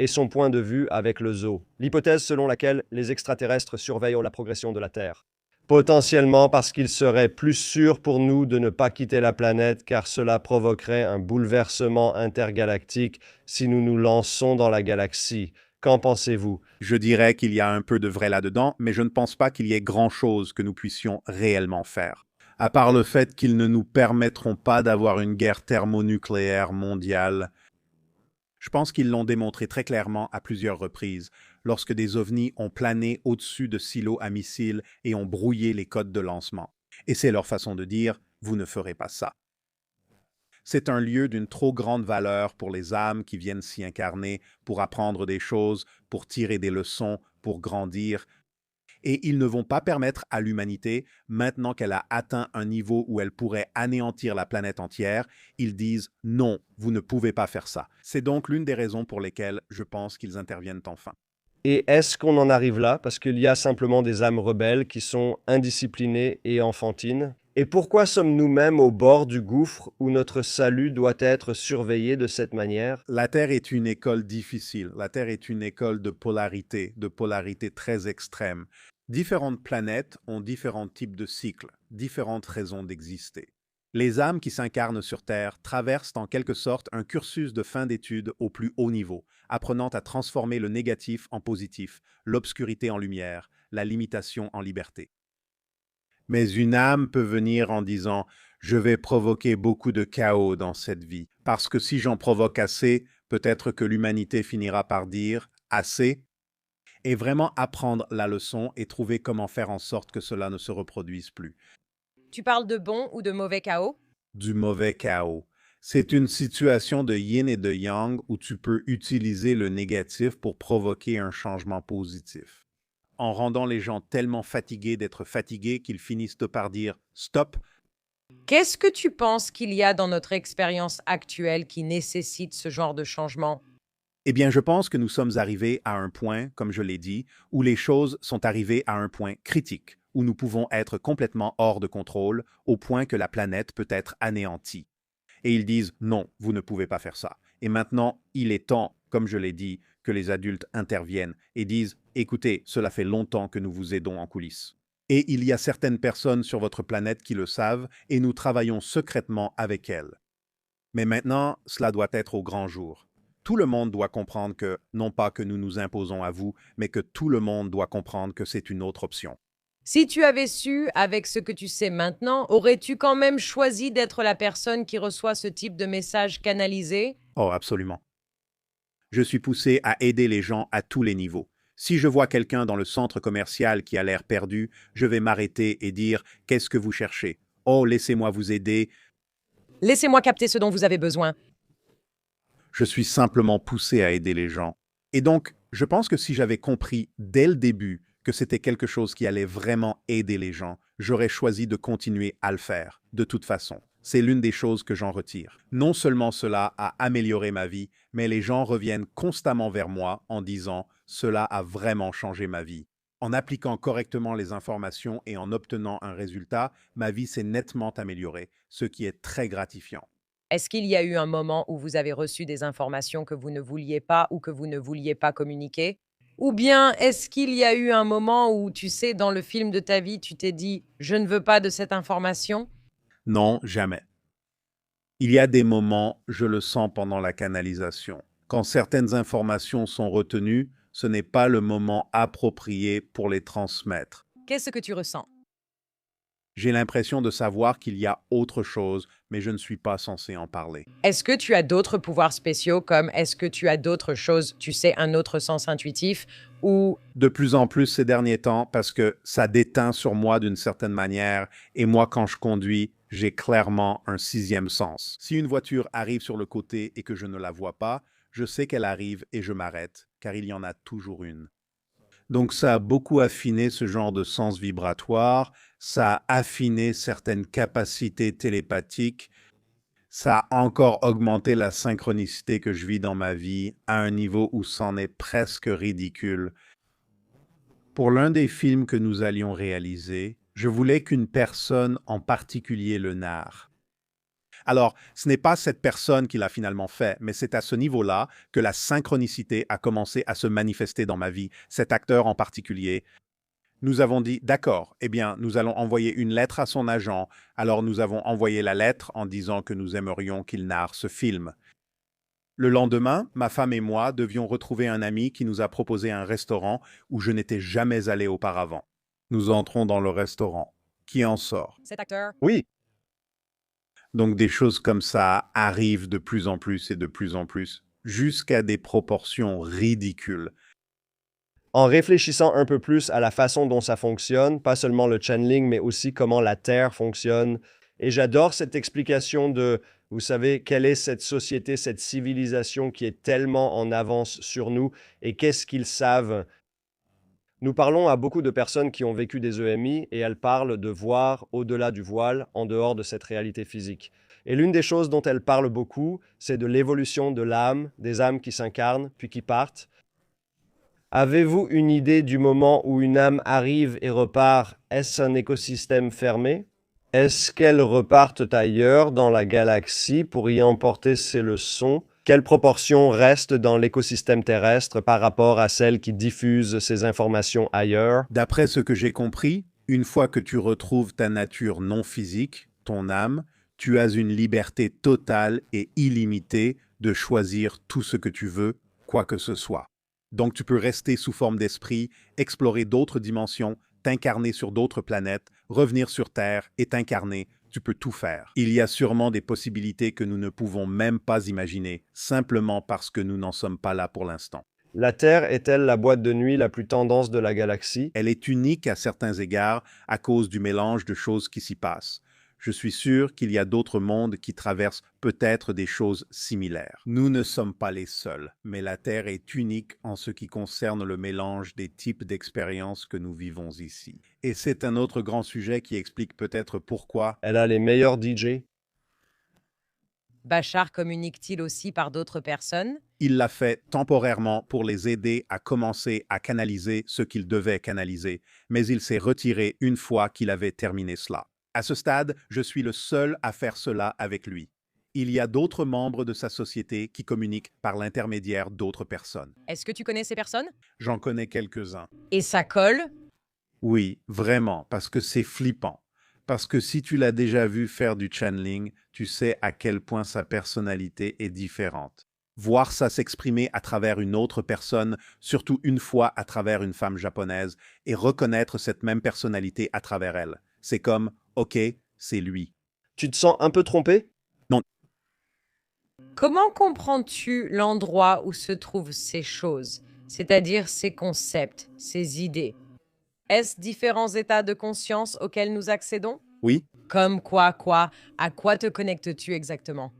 et son point de vue avec le zoo. L'hypothèse selon laquelle les extraterrestres surveillent la progression de la Terre. Potentiellement parce qu'il serait plus sûr pour nous de ne pas quitter la planète car cela provoquerait un bouleversement intergalactique si nous nous lançons dans la galaxie. Qu'en pensez-vous? Je dirais qu'il y a un peu de vrai là-dedans, mais je ne pense pas qu'il y ait grand-chose que nous puissions réellement faire. À part le fait qu'ils ne nous permettront pas d'avoir une guerre thermonucléaire mondiale. Je pense qu'ils l'ont démontré très clairement à plusieurs reprises, lorsque des ovnis ont plané au-dessus de silos à missiles et ont brouillé les codes de lancement. Et c'est leur façon de dire « vous ne ferez pas ça ». C'est un lieu d'une trop grande valeur pour les âmes qui viennent s'y incarner, pour apprendre des choses, pour tirer des leçons, pour grandir. Et ils ne vont pas permettre à l'humanité, maintenant qu'elle a atteint un niveau où elle pourrait anéantir la planète entière, ils disent « non, vous ne pouvez pas faire ça ». C'est donc l'une des raisons pour lesquelles je pense qu'ils interviennent enfin. Et est-ce qu'on en arrive là parce qu'il y a simplement des âmes rebelles qui sont indisciplinées et enfantines? Et pourquoi sommes nous-mêmes au bord du gouffre où notre salut doit être surveillé de cette manière? La Terre est une école difficile. La Terre est une école de polarité très extrême. Différentes planètes ont différents types de cycles, différentes raisons d'exister. Les âmes qui s'incarnent sur Terre traversent en quelque sorte un cursus de fin d'études au plus haut niveau, apprenant à transformer le négatif en positif, l'obscurité en lumière, la limitation en liberté. Mais une âme peut venir en disant « Je vais provoquer beaucoup de chaos dans cette vie, parce que si j'en provoque assez, peut-être que l'humanité finira par dire « assez » et vraiment apprendre la leçon et trouver comment faire en sorte que cela ne se reproduise plus. Tu parles de bon ou de mauvais chaos? Du mauvais chaos. C'est une situation de yin et de yang où tu peux utiliser le négatif pour provoquer un changement positif, en rendant les gens tellement fatigués d'être fatigués qu'ils finissent par dire « stop ». Qu'est-ce que tu penses qu'il y a dans notre expérience actuelle qui nécessite ce genre de changement? Eh bien, je pense que nous sommes arrivés à un point, comme je l'ai dit, où les choses sont arrivées à un point critique, où nous pouvons être complètement hors de contrôle, au point que la planète peut être anéantie. Et ils disent « non, vous ne pouvez pas faire ça ». Et maintenant, il est temps, comme je l'ai dit, que les adultes interviennent et disent « écoutez, cela fait longtemps que nous vous aidons en coulisses ». Et il y a certaines personnes sur votre planète qui le savent et nous travaillons secrètement avec elles. Mais maintenant, cela doit être au grand jour. Tout le monde doit comprendre que, non pas que nous nous imposons à vous, mais que tout le monde doit comprendre que c'est une autre option. Si tu avais su, avec ce que tu sais maintenant, aurais-tu quand même choisi d'être la personne qui reçoit ce type de message canalisé? Oh, absolument. Je suis poussé à aider les gens à tous les niveaux. Si je vois quelqu'un dans le centre commercial qui a l'air perdu, je vais m'arrêter et dire « Qu'est-ce que vous cherchez? Oh, laissez-moi vous aider. » Laissez-moi capter ce dont vous avez besoin. Je suis simplement poussé à aider les gens. Et donc, je pense que si j'avais compris dès le début que c'était quelque chose qui allait vraiment aider les gens, j'aurais choisi de continuer à le faire, de toute façon. C'est l'une des choses que j'en retire. Non seulement cela a amélioré ma vie, mais les gens reviennent constamment vers moi en disant « cela a vraiment changé ma vie ». En appliquant correctement les informations et en obtenant un résultat, ma vie s'est nettement améliorée, ce qui est très gratifiant. Est-ce qu'il y a eu un moment où vous avez reçu des informations que vous ne vouliez pas ou que vous ne vouliez pas communiquer? Ou bien est-ce qu'il y a eu un moment où, tu sais, dans le film de ta vie, tu t'es dit « je ne veux pas de cette information » ? Non, jamais. Il y a des moments, je le sens pendant la canalisation. Quand certaines informations sont retenues, ce n'est pas le moment approprié pour les transmettre. Qu'est-ce que tu ressens? J'ai l'impression de savoir qu'il y a autre chose, mais je ne suis pas censé en parler. Est-ce que tu as d'autres pouvoirs spéciaux comme est-ce que tu as d'autres choses, tu sais, un autre sens intuitif ou De plus en plus ces derniers temps, parce que ça déteint sur moi d'une certaine manière, et moi quand je conduis, j'ai clairement un sixième sens. Si une voiture arrive sur le côté et que je ne la vois pas, je sais qu'elle arrive et je m'arrête, car il y en a toujours une. Donc ça a beaucoup affiné ce genre de sens vibratoire, ça a affiné certaines capacités télépathiques, ça a encore augmenté la synchronicité que je vis dans ma vie à un niveau où c'en est presque ridicule. Pour l'un des films que nous allions réaliser, je voulais qu'une personne en particulier le narre. Alors, ce n'est pas cette personne qui l'a finalement fait, mais c'est à ce niveau-là que la synchronicité a commencé à se manifester dans ma vie, cet acteur en particulier. Nous avons dit, d'accord, eh bien, nous allons envoyer une lettre à son agent, alors nous avons envoyé la lettre en disant que nous aimerions qu'il narre ce film. Le lendemain, ma femme et moi devions retrouver un ami qui nous a proposé un restaurant où je n'étais jamais allé auparavant. Nous entrons dans le restaurant. Qui en sort? Cet acteur. Oui, Donc des choses comme ça arrivent de plus en plus et de plus en plus, jusqu'à des proportions ridicules. en réfléchissant un peu plus à la façon dont ça fonctionne, pas seulement le channeling, mais aussi comment la Terre fonctionne. Et j'adore cette explication de, vous savez, quelle est cette société, cette civilisation qui est tellement en avance sur nous et qu'est-ce qu'ils savent. Nous parlons à beaucoup de personnes qui ont vécu des EMI et elles parlent de voir au-delà du voile, en dehors de cette réalité physique. Et l'une des choses dont elles parlent beaucoup, c'est de l'évolution de l'âme, des âmes qui s'incarnent puis qui partent. Avez-vous une idée du moment où une âme arrive et repart? Est-ce un écosystème fermé? Est-ce qu'elles repartent ailleurs dans la galaxie pour y emporter ses leçons? Quelle proportion reste dans l'écosystème terrestre par rapport à celle qui diffuse ces informations ailleurs? D'après ce que j'ai compris, une fois que tu retrouves ta nature non physique, ton âme, tu as une liberté totale et illimitée de choisir tout ce que tu veux, quoi que ce soit. Donc tu peux rester sous forme d'esprit, explorer d'autres dimensions, t'incarner sur d'autres planètes, revenir sur Terre et t'incarner. Tu peux tout faire. Il y a sûrement des possibilités que nous ne pouvons même pas imaginer, simplement parce que nous n'en sommes pas là pour l'instant. La Terre est-elle la boîte de nuit la plus tendance de la galaxie? Elle est unique à certains égards à cause du mélange de choses qui s'y passent. Je suis sûr qu'il y a d'autres mondes qui traversent peut-être des choses similaires. Nous ne sommes pas les seuls, mais la Terre est unique en ce qui concerne le mélange des types d'expériences que nous vivons ici. Et c'est un autre grand sujet qui explique peut-être pourquoi Elle a les meilleurs DJ? Bachar communique-t-il aussi par d'autres personnes? il l'a fait temporairement pour les aider à commencer à canaliser ce qu'ils devaient canaliser, mais il s'est retiré une fois qu'il avait terminé cela. À ce stade, je suis le seul à faire cela avec lui. Il y a d'autres membres de sa société qui communiquent par l'intermédiaire d'autres personnes. Est-ce que tu connais ces personnes? J'en connais quelques-uns. Et ça colle? Oui, vraiment, parce que c'est flippant. Parce que si tu l'as déjà vu faire du channeling, tu sais à quel point sa personnalité est différente. Voir ça s'exprimer à travers une autre personne, surtout une fois à travers une femme japonaise, et reconnaître cette même personnalité à travers elle. C'est comme, ok, c'est lui. Tu te sens un peu trompé? Comment comprends-tu l'endroit où se trouvent ces choses, c'est-à-dire ces concepts, ces idées? Est-ce différents états de conscience auxquels nous accédons? Oui, Comme quoi? À quoi te connectes-tu exactement?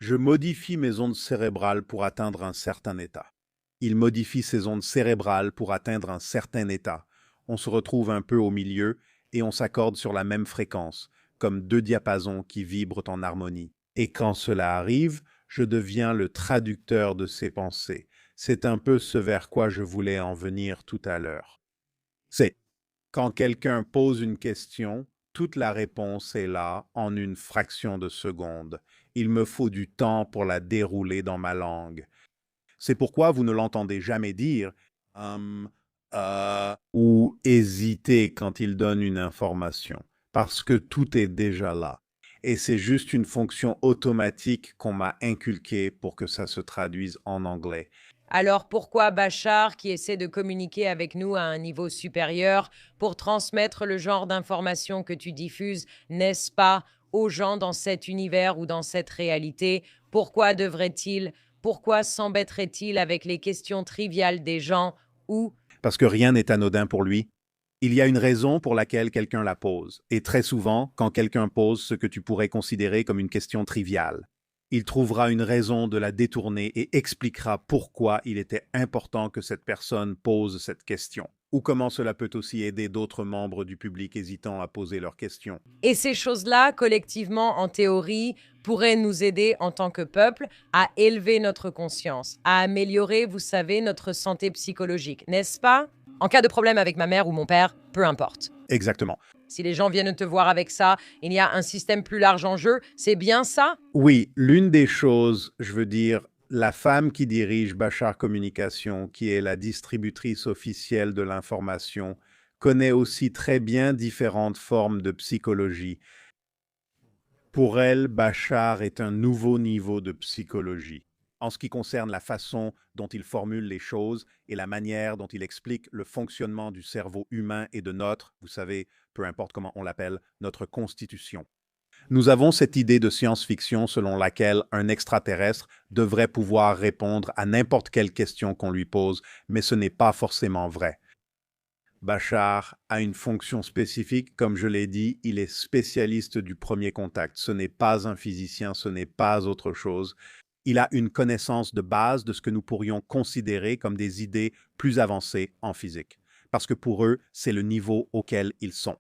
je modifie mes ondes cérébrales pour atteindre un certain état. Il modifie ses ondes cérébrales pour atteindre un certain état. On se retrouve un peu au milieu et on s'accorde sur la même fréquence, comme deux diapasons qui vibrent en harmonie. Et quand cela arrive, je deviens le traducteur de ses pensées. C'est un peu ce vers quoi je voulais en venir tout à l'heure. C'est quand quelqu'un pose une question, toute la réponse est là en une fraction de seconde. Il me faut du temps pour la dérouler dans ma langue. C'est pourquoi vous ne l'entendez jamais dire ou hésiter quand il donne une information, parce que tout est déjà là. Et c'est juste une fonction automatique qu'on m'a inculquée pour que ça se traduise en anglais. Alors pourquoi Bachar, qui essaie de communiquer avec nous à un niveau supérieur pour transmettre le genre d'informations que tu diffuses, n'est-ce pas, aux gens dans cet univers ou dans cette réalité, pourquoi s'embêterait-il avec les questions triviales des gens ou... Parce que rien n'est anodin pour lui. Il y a une raison pour laquelle quelqu'un la pose. Et très souvent, quand quelqu'un pose ce que tu pourrais considérer comme une question triviale, il trouvera une raison de la détourner et expliquera pourquoi il était important que cette personne pose cette question, ou comment cela peut aussi aider d'autres membres du public hésitant à poser leurs questions. Et ces choses-là, collectivement, en théorie, pourraient nous aider en tant que peuple à élever notre conscience, à améliorer, vous savez, notre santé psychologique, n'est-ce pas? En cas de problème avec ma mère ou mon père, peu importe. Exactement. Si les gens viennent te voir avec ça, il y a un système plus large en jeu, c'est bien ça? Oui, l'une des choses, je veux dire, la femme qui dirige Bachar Communication, qui est la distributrice officielle de l'information, connaît aussi très bien différentes formes de psychologie. Pour elle, Bachar est un nouveau niveau de psychologie. En ce qui concerne la façon dont il formule les choses et la manière dont il explique le fonctionnement du cerveau humain et de notre, vous savez, peu importe comment on l'appelle, notre constitution. Nous avons cette idée de science-fiction selon laquelle un extraterrestre devrait pouvoir répondre à n'importe quelle question qu'on lui pose, mais ce n'est pas forcément vrai. Bachar a une fonction spécifique, comme je l'ai dit, il est spécialiste du premier contact. Ce n'est pas un physicien, ce n'est pas autre chose. Il a une connaissance de base de ce que nous pourrions considérer comme des idées plus avancées en physique, parce que pour eux, c'est le niveau auquel ils sont.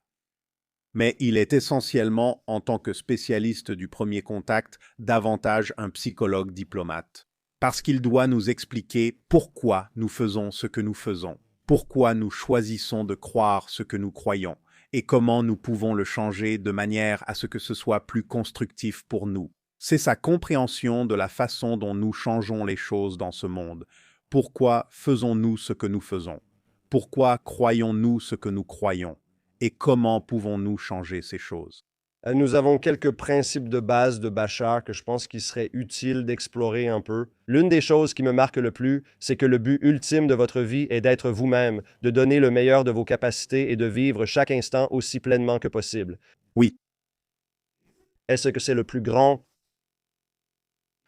Mais il est essentiellement, en tant que spécialiste du premier contact, davantage un psychologue diplomate, parce qu'il doit nous expliquer pourquoi nous faisons ce que nous faisons, pourquoi nous choisissons de croire ce que nous croyons, et comment nous pouvons le changer de manière à ce que ce soit plus constructif pour nous. C'est sa compréhension de la façon dont nous changeons les choses dans ce monde. Pourquoi faisons-nous ce que nous faisons? Pourquoi croyons-nous ce que nous croyons? Et comment pouvons-nous changer ces choses? Nous avons quelques principes de base de Bachar que je pense qu'il serait utile d'explorer un peu. L'une des choses qui me marque le plus, c'est que le but ultime de votre vie est d'être vous-même, de donner le meilleur de vos capacités et de vivre chaque instant aussi pleinement que possible. Oui. Est-ce que c'est le plus grand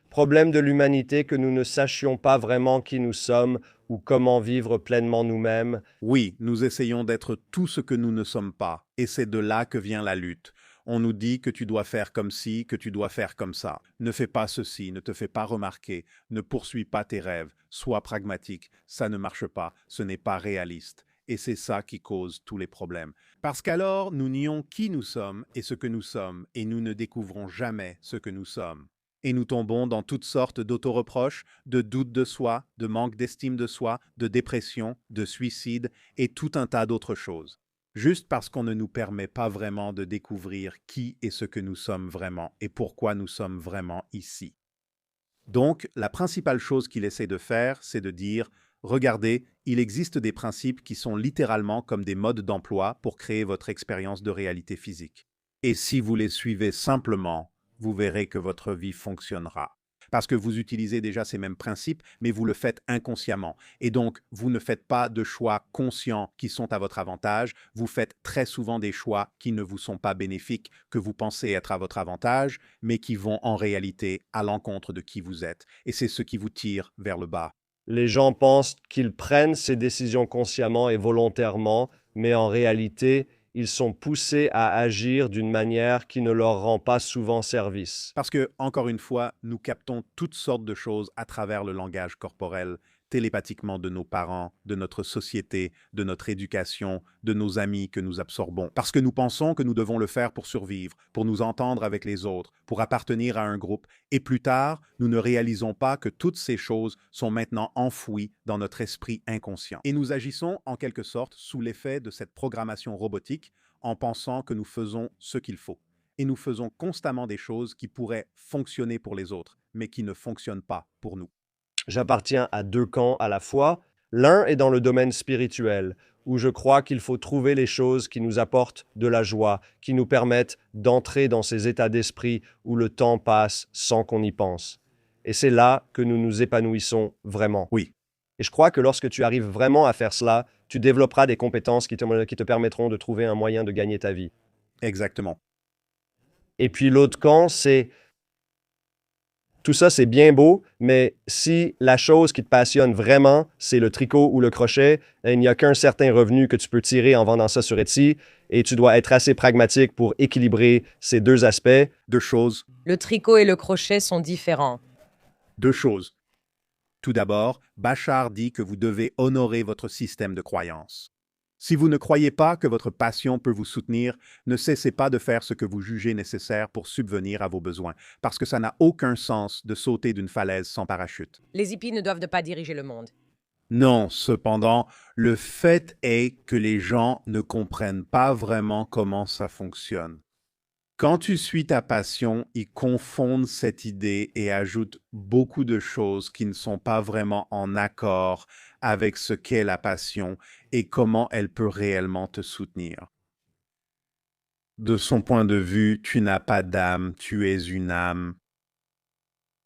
problème de l'humanité que nous ne sachions pas vraiment qui nous sommes ou comment vivre pleinement nous-mêmes? Oui, nous essayons d'être tout ce que nous ne sommes pas, et c'est de là que vient la lutte. On nous dit que tu dois faire comme ci, que tu dois faire comme ça. Ne fais pas ceci, ne te fais pas remarquer, ne poursuis pas tes rêves, sois pragmatique, ça ne marche pas, ce n'est pas réaliste. Et c'est ça qui cause tous les problèmes. Parce qu'alors, nous nions qui nous sommes et ce que nous sommes, et nous ne découvrons jamais ce que nous sommes. Et nous tombons dans toutes sortes d'autoreproches, de doutes de soi, de manque d'estime de soi, de dépression, de suicide et tout un tas d'autres choses. Juste parce qu'on ne nous permet pas vraiment de découvrir qui et ce que nous sommes vraiment et pourquoi nous sommes vraiment ici. Donc, la principale chose qu'il essaie de faire, c'est de dire « Regardez, il existe des principes qui sont littéralement comme des modes d'emploi pour créer votre expérience de réalité physique. Et si vous les suivez simplement, vous verrez que votre vie fonctionnera. Parce que vous utilisez déjà ces mêmes principes, mais vous le faites inconsciemment. Et donc, vous ne faites pas de choix conscients qui sont à votre avantage, vous faites très souvent des choix qui ne vous sont pas bénéfiques, que vous pensez être à votre avantage, mais qui vont en réalité à l'encontre de qui vous êtes. Et c'est ce qui vous tire vers le bas. Les gens pensent qu'ils prennent ces décisions consciemment et volontairement, mais en réalité, ils sont poussés à agir d'une manière qui ne leur rend pas souvent service. Parce que, encore une fois, nous captons toutes sortes de choses à travers le langage corporel, télépathiquement de nos parents, de notre société, de notre éducation, de nos amis que nous absorbons. Parce que nous pensons que nous devons le faire pour survivre, pour nous entendre avec les autres, pour appartenir à un groupe. Et plus tard, nous ne réalisons pas que toutes ces choses sont maintenant enfouies dans notre esprit inconscient. Et nous agissons en quelque sorte sous l'effet de cette programmation robotique en pensant que nous faisons ce qu'il faut. Et nous faisons constamment des choses qui pourraient fonctionner pour les autres, mais qui ne fonctionnent pas pour nous. J'appartiens à deux camps à la fois. L'un est dans le domaine spirituel, où je crois qu'il faut trouver les choses qui nous apportent de la joie, qui nous permettent d'entrer dans ces états d'esprit où le temps passe sans qu'on y pense. Et c'est là que nous nous épanouissons vraiment. Oui. Et je crois que lorsque tu arrives vraiment à faire cela, tu développeras des compétences qui te permettront de trouver un moyen de gagner ta vie. Exactement. Et puis l'autre camp, c'est tout ça, c'est bien beau, mais si la chose qui te passionne vraiment, c'est le tricot ou le crochet, il n'y a qu'un certain revenu que tu peux tirer en vendant ça sur Etsy, et tu dois être assez pragmatique pour équilibrer ces deux aspects. Deux choses. Le tricot et le crochet sont différents. Deux choses. Tout d'abord, Bachar dit que vous devez honorer votre système de croyance. Si vous ne croyez pas que votre passion peut vous soutenir, ne cessez pas de faire ce que vous jugez nécessaire pour subvenir à vos besoins, parce que ça n'a aucun sens de sauter d'une falaise sans parachute. Les hippies ne doivent pas diriger le monde. Non, cependant, le fait est que les gens ne comprennent pas vraiment comment ça fonctionne. Quand tu suis ta passion, ils confondent cette idée et ajoutent beaucoup de choses qui ne sont pas vraiment en accord avec ce qu'est la passion et comment elle peut réellement te soutenir. De son point de vue, tu n'as pas d'âme, tu es une âme.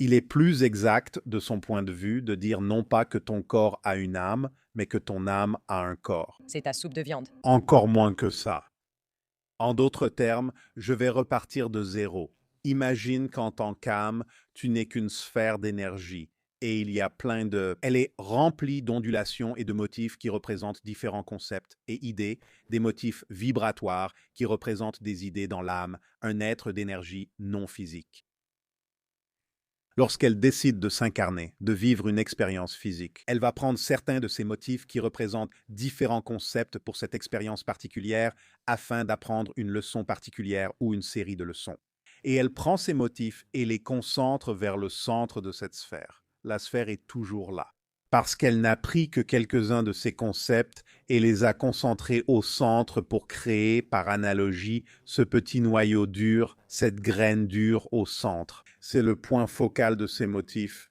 Il est plus exact, de son point de vue, de dire non pas que ton corps a une âme, mais que ton âme a un corps. C'est ta soupe de viande. Encore moins que ça. En d'autres termes, je vais repartir de zéro. Imagine qu'en tant qu'âme, tu n'es qu'une sphère d'énergie. Et il y a plein de... Elle est remplie d'ondulations et de motifs qui représentent différents concepts et idées, des motifs vibratoires qui représentent des idées dans l'âme, un être d'énergie non physique. Lorsqu'elle décide de s'incarner, de vivre une expérience physique, elle va prendre certains de ces motifs qui représentent différents concepts pour cette expérience particulière afin d'apprendre une leçon particulière ou une série de leçons. Et elle prend ces motifs et les concentre vers le centre de cette sphère. La sphère est toujours là. Parce qu'elle n'a pris que quelques-uns de ces concepts et les a concentrés au centre pour créer, par analogie, ce petit noyau dur, cette graine dure au centre. C'est le point focal de ces motifs.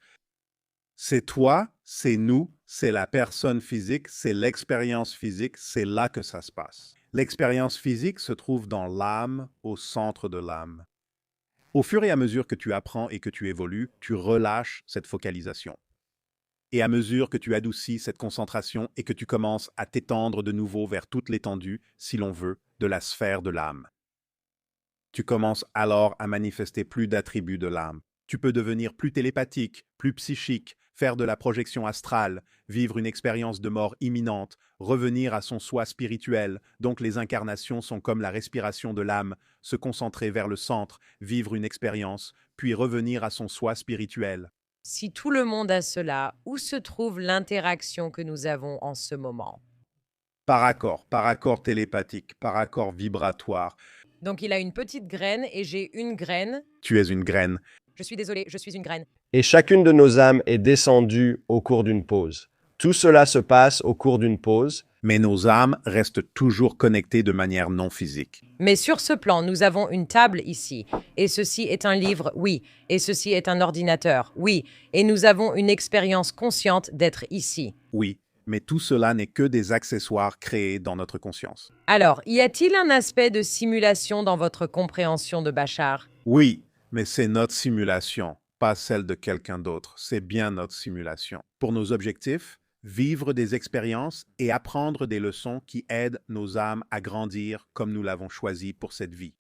C'est toi, c'est nous, c'est la personne physique, c'est l'expérience physique, c'est là que ça se passe. L'expérience physique se trouve dans l'âme, au centre de l'âme. Au fur et à mesure que tu apprends et que tu évolues, tu relâches cette focalisation. Et à mesure que tu adoucis cette concentration et que tu commences à t'étendre de nouveau vers toute l'étendue, si l'on veut, de la sphère de l'âme. Tu commences alors à manifester plus d'attributs de l'âme. Tu peux devenir plus télépathique, plus psychique, faire de la projection astrale, vivre une expérience de mort imminente, revenir à son soi spirituel. Donc les incarnations sont comme la respiration de l'âme, se concentrer vers le centre, vivre une expérience, puis revenir à son soi spirituel. Si tout le monde a cela, où se trouve l'interaction que nous avons en ce moment? Par accord télépathique, par accord vibratoire. Donc il a une petite graine et j'ai une graine. Tu es une graine. Je suis désolé, je suis une graine. Et chacune de nos âmes est descendue au cours d'une pause. Tout cela se passe au cours d'une pause. Mais nos âmes restent toujours connectées de manière non physique. Mais sur ce plan, nous avons une table ici. Et ceci est un livre, oui. Et ceci est un ordinateur, oui. Et nous avons une expérience consciente d'être ici. Oui, mais tout cela n'est que des accessoires créés dans notre conscience. Alors, y a-t-il un aspect de simulation dans votre compréhension de Bachar? Oui, mais c'est notre simulation, pas celle de quelqu'un d'autre. C'est bien notre simulation. Pour nos objectifs, vivre des expériences et apprendre des leçons qui aident nos âmes à grandir comme nous l'avons choisi pour cette vie.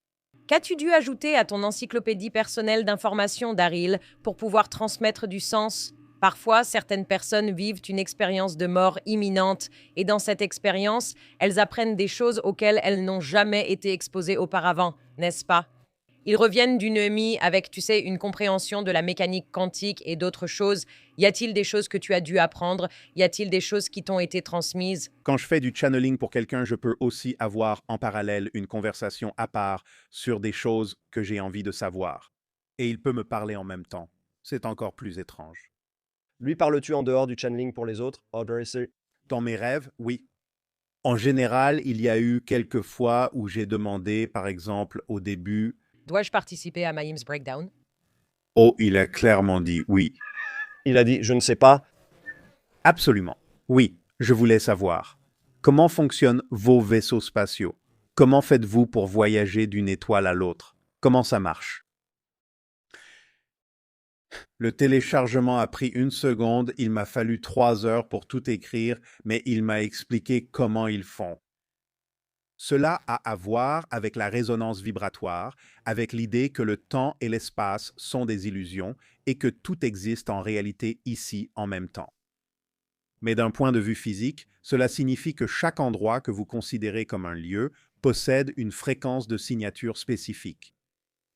Qu'as-tu dû ajouter à ton encyclopédie personnelle d'informations, Daryl, pour pouvoir transmettre du sens? Parfois, certaines personnes vivent une expérience de mort imminente et dans cette expérience, elles apprennent des choses auxquelles elles n'ont jamais été exposées auparavant, n'est-ce pas? Ils reviennent d'une EMI avec, tu sais, une compréhension de la mécanique quantique et d'autres choses. Y a-t-il des choses que tu as dû apprendre? Y a-t-il des choses qui t'ont été transmises? Quand je fais du channeling pour quelqu'un, je peux aussi avoir en parallèle une conversation à part sur des choses que j'ai envie de savoir. Et il peut me parler en même temps. C'est encore plus étrange. Lui parles-tu en dehors du channeling pour les autres, Audrey? Dans mes rêves, oui. En général, il y a eu quelques fois où j'ai demandé, par exemple, au début, Dois-je participer à Maïm's Breakdown? oh, il a clairement dit oui. Il a dit « Je ne sais pas ». Absolument. Oui, je voulais savoir. Comment fonctionnent vos vaisseaux spatiaux? Comment faites-vous pour voyager d'une étoile à l'autre? Comment ça marche? Le téléchargement a pris 1 seconde, il m'a fallu 3 heures pour tout écrire, mais il m'a expliqué comment ils font. Cela a à voir avec la résonance vibratoire, avec l'idée que le temps et l'espace sont des illusions et que tout existe en réalité ici en même temps. Mais d'un point de vue physique, cela signifie que chaque endroit que vous considérez comme un lieu possède une fréquence de signature spécifique.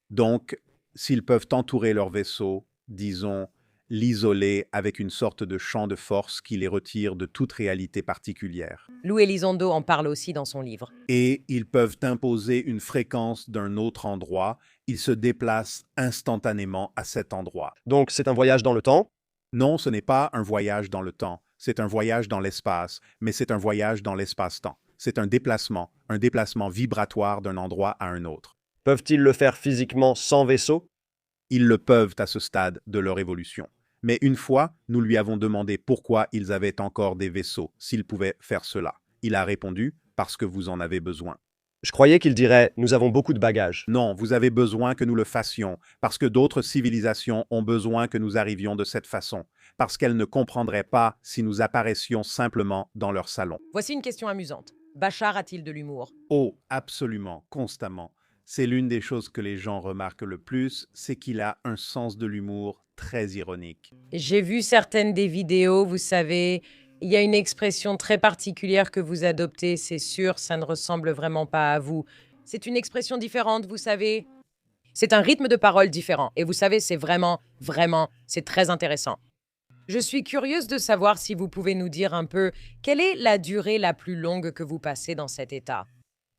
Donc, s'ils peuvent entourer leur vaisseau, disons, l'isoler avec une sorte de champ de force qui les retire de toute réalité particulière. Lou Elizondo en parle aussi dans son livre. Et ils peuvent imposer une fréquence d'un autre endroit, ils se déplacent instantanément à cet endroit. Donc c'est un voyage dans le temps. Non, ce n'est pas un voyage dans le temps, C'est un voyage dans l'espace, mais c'est un voyage dans l'espace-temps. C'est un déplacement vibratoire d'un endroit à un autre. Peuvent-ils le faire physiquement sans vaisseau? Ils le peuvent à ce stade de leur évolution. Mais une fois, nous lui avons demandé pourquoi ils avaient encore des vaisseaux, s'ils pouvaient faire cela. Il a répondu « parce que vous en avez besoin ». Je croyais qu'il dirait « nous avons beaucoup de bagages ». Non, vous avez besoin que nous le fassions, parce que d'autres civilisations ont besoin que nous arrivions de cette façon, parce qu'elles ne comprendraient pas si nous apparaissions simplement dans leur salon. Voici une question amusante. Bachar a-t-il de l'humour? Oh, absolument, constamment. C'est l'une des choses que les gens remarquent le plus, c'est qu'il a un sens de l'humour très ironique. J'ai vu certaines des vidéos, vous savez, il y a une expression très particulière que vous adoptez, c'est sûr, ça ne ressemble vraiment pas à vous. C'est une expression différente, vous savez. C'est un rythme de parole différent. Et vous savez, c'est vraiment, c'est très intéressant. Je suis curieuse de savoir si vous pouvez nous dire un peu quelle est la durée la plus longue que vous passez dans cet état.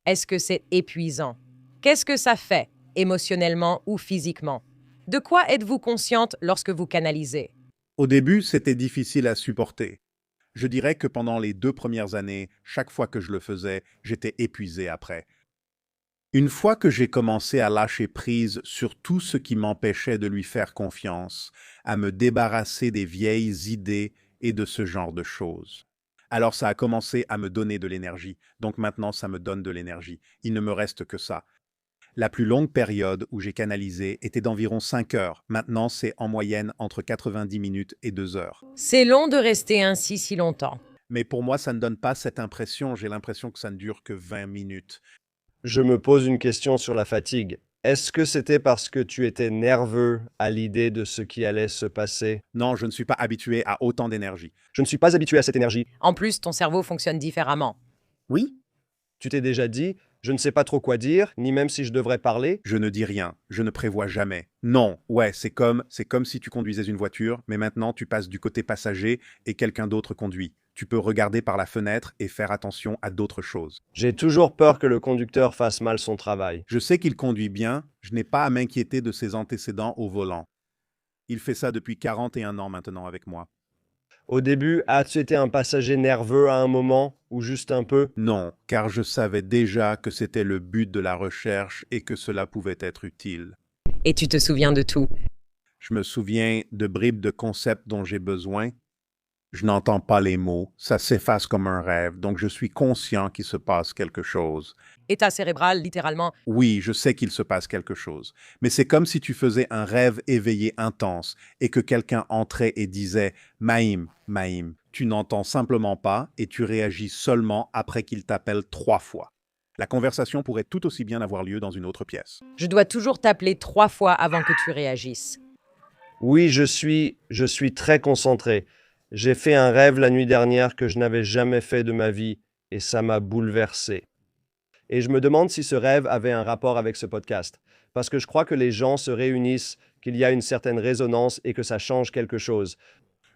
Est-ce que c'est épuisant? Qu'est-ce que ça fait, émotionnellement ou physiquement? De quoi êtes-vous consciente lorsque vous canalisez? Au début, c'était difficile à supporter. Je dirais que pendant les 2 premières années, chaque fois que je le faisais, j'étais épuisé après. Une fois que j'ai commencé à lâcher prise sur tout ce qui m'empêchait de lui faire confiance, à me débarrasser des vieilles idées et de ce genre de choses. Alors ça a commencé à me donner de l'énergie, donc maintenant ça me donne de l'énergie. Il ne me reste que ça. La plus longue période où j'ai canalisé était d'environ 5 heures. Maintenant, c'est en moyenne entre 90 minutes et 2 heures. C'est long de rester ainsi si longtemps. Mais pour moi, ça ne donne pas cette impression. J'ai l'impression que ça ne dure que 20 minutes. Je me pose une question sur la fatigue. Est-ce que c'était parce que tu étais nerveux à l'idée de ce qui allait se passer? Non, je ne suis pas habitué à autant d'énergie. Je ne suis pas habitué à cette énergie. En plus, ton cerveau fonctionne différemment. Oui? Tu t'es déjà dit, je ne sais pas trop quoi dire, ni même si je devrais parler. Je ne dis rien. Je ne prévois jamais. Non, ouais, c'est comme si tu conduisais une voiture, mais maintenant tu passes du côté passager et quelqu'un d'autre conduit. Tu peux regarder par la fenêtre et faire attention à d'autres choses. J'ai toujours peur que le conducteur fasse mal son travail. Je sais qu'il conduit bien, je n'ai pas à m'inquiéter de ses antécédents au volant. Il fait ça depuis 41 ans maintenant avec moi. Au début, as-tu été un passager nerveux à un moment, ou juste un peu? Non, car je savais déjà que c'était le but de la recherche et que cela pouvait être utile. Et tu te souviens de tout. Je me souviens de bribes de concepts dont j'ai besoin. Je n'entends pas les mots, ça s'efface comme un rêve, donc je suis conscient qu'il se passe quelque chose. État cérébral, littéralement. Oui, je sais qu'il se passe quelque chose, mais c'est comme si tu faisais un rêve éveillé intense et que quelqu'un entrait et disait « Maïm, Maïm ». Tu n'entends simplement pas et tu réagis seulement après qu'il t'appelle 3 fois. La conversation pourrait tout aussi bien avoir lieu dans une autre pièce. Je dois toujours t'appeler 3 fois avant que tu réagisses. Oui, je suis très concentré. J'ai fait un rêve la nuit dernière que je n'avais jamais fait de ma vie et ça m'a bouleversé. Et je me demande si ce rêve avait un rapport avec ce podcast. Parce que je crois que les gens se réunissent, qu'il y a une certaine résonance et que ça change quelque chose.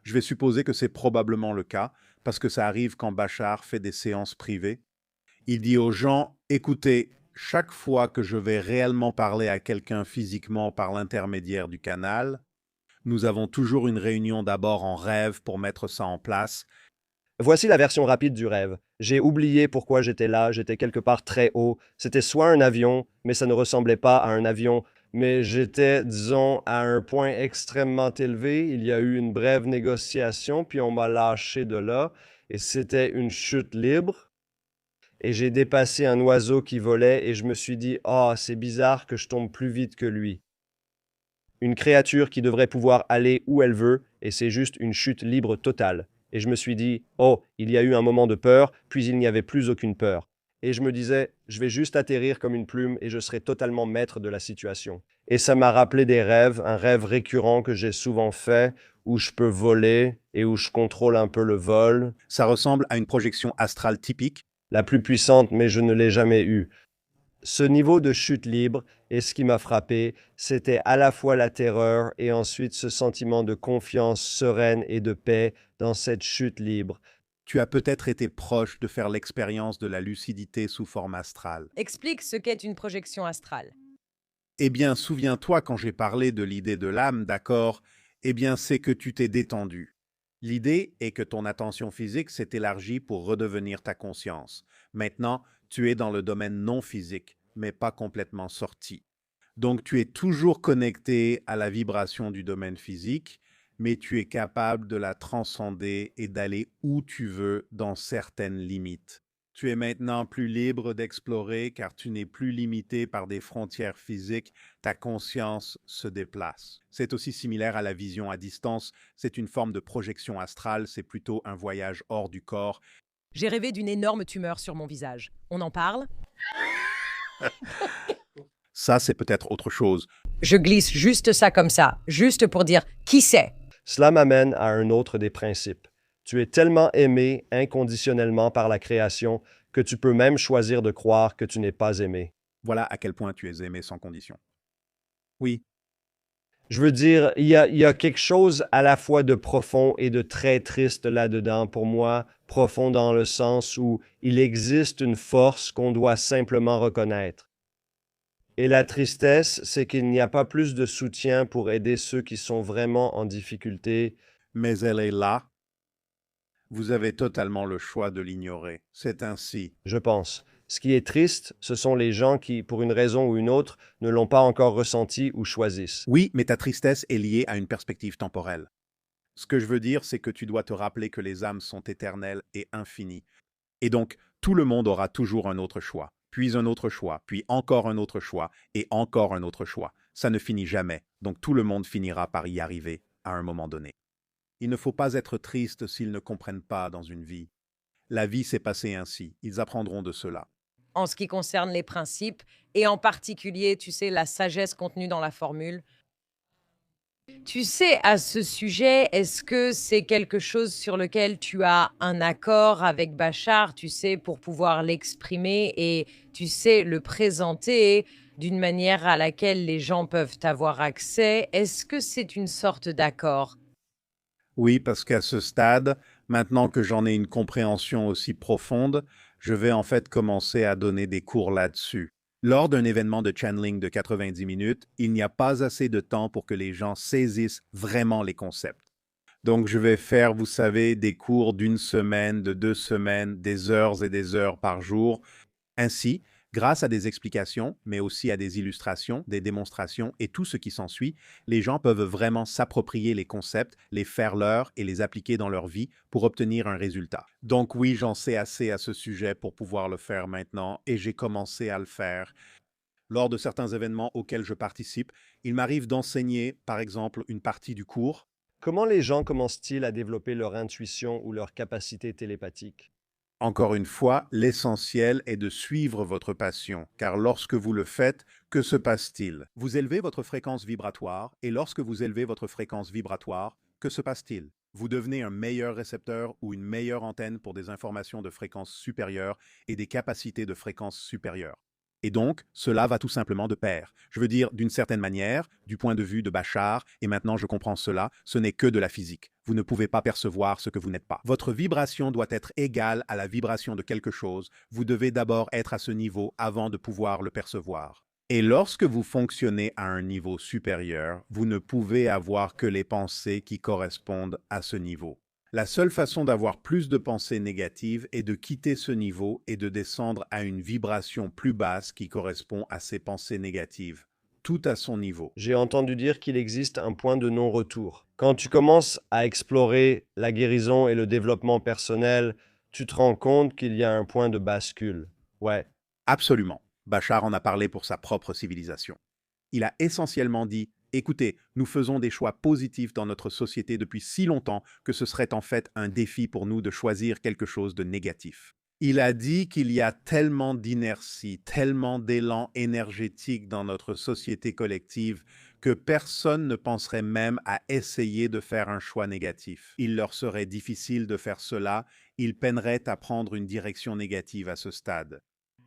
Je vais supposer que c'est probablement le cas, parce que ça arrive quand Bachar fait des séances privées. Il dit aux gens, écoutez, chaque fois que je vais réellement parler à quelqu'un physiquement par l'intermédiaire du canal, nous avons toujours une réunion d'abord en rêve pour mettre ça en place. Voici la version rapide du rêve. J'ai oublié pourquoi j'étais là, j'étais quelque part très haut. C'était soit un avion, mais ça ne ressemblait pas à un avion. Mais j'étais, disons, à un point extrêmement élevé. Il y a eu une brève négociation, puis on m'a lâché de là. Et c'était une chute libre. Et j'ai dépassé un oiseau qui volait et je me suis dit, ah, c'est bizarre que je tombe plus vite que lui. Une créature qui devrait pouvoir aller où elle veut, et c'est juste une chute libre totale. Et je me suis dit, oh, il y a eu un moment de peur, puis il n'y avait plus aucune peur. Et je me disais, je vais juste atterrir comme une plume et je serai totalement maître de la situation. Et ça m'a rappelé des rêves, un rêve récurrent que j'ai souvent fait, où je peux voler et où je contrôle un peu le vol. Ça ressemble à une projection astrale typique. La plus puissante, mais je ne l'ai jamais eue. Ce niveau de chute libre, et ce qui m'a frappé, c'était à la fois la terreur et ensuite ce sentiment de confiance sereine et de paix dans cette chute libre. Tu as peut-être été proche de faire l'expérience de la lucidité sous forme astrale. Explique ce qu'est une projection astrale. Eh bien, souviens-toi quand j'ai parlé de l'idée de l'âme, d'accord? Eh bien, c'est que tu t'es détendu. L'idée est que ton attention physique s'est élargie pour redevenir ta conscience. Maintenant, tu es dans le domaine non physique, mais pas complètement sorti. Donc, tu es toujours connecté à la vibration du domaine physique, mais tu es capable de la transcender et d'aller où tu veux dans certaines limites. Tu es maintenant plus libre d'explorer car tu n'es plus limité par des frontières physiques, ta conscience se déplace. C'est aussi similaire à la vision à distance, c'est une forme de projection astrale, c'est plutôt un voyage hors du corps. J'ai rêvé d'une énorme tumeur sur mon visage. On en parle? Ça, c'est peut-être autre chose. Je glisse juste ça comme ça, juste pour dire qui c'est. Cela m'amène à un autre des principes. Tu es tellement aimé inconditionnellement par la création que tu peux même choisir de croire que tu n'es pas aimé. Voilà à quel point tu es aimé sans condition. Oui, Je veux dire, il y a quelque chose à la fois de profond et de très triste là-dedans pour moi, profond dans le sens où il existe une force qu'on doit simplement reconnaître. Et la tristesse, c'est qu'il n'y a pas plus de soutien pour aider ceux qui sont vraiment en difficulté. mais elle est là. Vous avez totalement le choix de l'ignorer. C'est ainsi. Je pense. Ce qui est triste, ce sont les gens qui, pour une raison ou une autre, ne l'ont pas encore ressenti ou choisissent. Oui, mais ta tristesse est liée à une perspective temporelle. Ce que je veux dire, c'est que tu dois te rappeler que les âmes sont éternelles et infinies. Et donc, tout le monde aura toujours un autre choix, puis un autre choix, puis encore un autre choix, et encore un autre choix. Ça ne finit jamais, donc tout le monde finira par y arriver à un moment donné. Il ne faut pas être triste s'ils ne comprennent pas dans une vie. La vie s'est passée ainsi, ils apprendront de cela. En ce qui concerne les principes, et en particulier, tu sais, la sagesse contenue dans la formule. Tu sais, à ce sujet, est-ce que c'est quelque chose sur lequel tu as un accord avec Bachar, tu sais, pour pouvoir l'exprimer et, tu sais, le présenter d'une manière à laquelle les gens peuvent avoir accès? Est-ce que c'est une sorte d'accord? Oui, parce qu'à ce stade, maintenant que j'en ai une compréhension aussi profonde, je vais en fait commencer à donner des cours là-dessus. Lors d'un événement de channeling de 90 minutes, il n'y a pas assez de temps pour que les gens saisissent vraiment les concepts. Donc, je vais faire, vous savez, des cours d'une semaine, de 2 semaines, des heures et des heures par jour. Ainsi, grâce à des explications, mais aussi à des illustrations, des démonstrations et tout ce qui s'ensuit, les gens peuvent vraiment s'approprier les concepts, les faire leurs et les appliquer dans leur vie pour obtenir un résultat. Donc oui, j'en sais assez à ce sujet pour pouvoir le faire maintenant et j'ai commencé à le faire. Lors de certains événements auxquels je participe, il m'arrive d'enseigner, par exemple, une partie du cours. Comment les gens commencent-ils à développer leur intuition ou leur capacité télépathique? Encore une fois, l'essentiel est de suivre votre passion, car lorsque vous le faites, que se passe-t-il? Vous élevez votre fréquence vibratoire, et lorsque vous élevez votre fréquence vibratoire, que se passe-t-il? Vous devenez un meilleur récepteur ou une meilleure antenne pour des informations de fréquence supérieure et des capacités de fréquence supérieure. Et donc, cela va tout simplement de pair. Je veux dire, d'une certaine manière, du point de vue de Bachar, et maintenant je comprends cela, ce n'est que de la physique. Vous ne pouvez pas percevoir ce que vous n'êtes pas. Votre vibration doit être égale à la vibration de quelque chose. Vous devez d'abord être à ce niveau avant de pouvoir le percevoir. Et lorsque vous fonctionnez à un niveau supérieur, vous ne pouvez avoir que les pensées qui correspondent à ce niveau. La seule façon d'avoir plus de pensées négatives est de quitter ce niveau et de descendre à une vibration plus basse qui correspond à ces pensées négatives, tout à son niveau. J'ai entendu dire qu'il existe un point de non-retour. Quand tu commences à explorer la guérison et le développement personnel, tu te rends compte qu'il y a un point de bascule. Ouais. Absolument. Bachar en a parlé pour sa propre civilisation. Il a essentiellement dit « Écoutez, nous faisons des choix positifs dans notre société depuis si longtemps que ce serait en fait un défi pour nous de choisir quelque chose de négatif. » Il a dit qu'il y a tellement d'inertie, tellement d'élan énergétique dans notre société collective que personne ne penserait même à essayer de faire un choix négatif. Il leur serait difficile de faire cela, ils peineraient à prendre une direction négative à ce stade.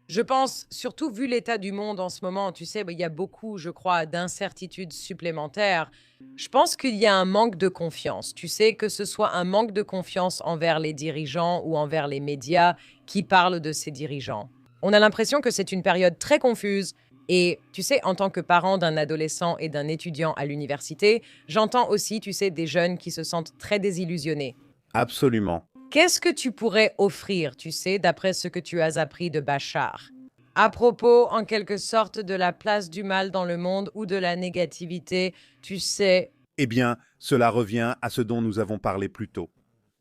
Je pense, surtout vu l'état du monde en ce moment, tu sais, il y a beaucoup, je crois, d'incertitudes supplémentaires. Je pense qu'il y a un manque de confiance. Tu sais, que ce soit un manque de confiance envers les dirigeants ou envers les médias qui parlent de ces dirigeants. On a l'impression que c'est une période très confuse Et tu sais, en tant que parent d'un adolescent et d'un étudiant à l'université, j'entends aussi, tu sais, des jeunes qui se sentent très désillusionnés. Absolument. Qu'est-ce que tu pourrais offrir, tu sais, d'après ce que tu as appris de Bachar? À propos, en quelque sorte, de la place du mal dans le monde ou de la négativité, tu sais. Eh bien, cela revient à ce dont nous avons parlé plus tôt.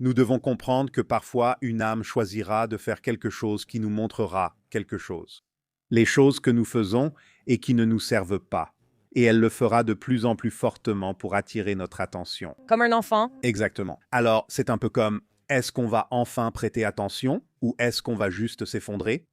Nous devons comprendre que parfois une âme choisira de faire quelque chose qui nous montrera quelque chose. Les choses que nous faisons et qui ne nous servent pas. Et elle le fera de plus en plus fortement pour attirer notre attention. Comme un enfant? Exactement. Alors, c'est un peu comme, est-ce qu'on va enfin prêter attention ou est-ce qu'on va juste s'effondrer?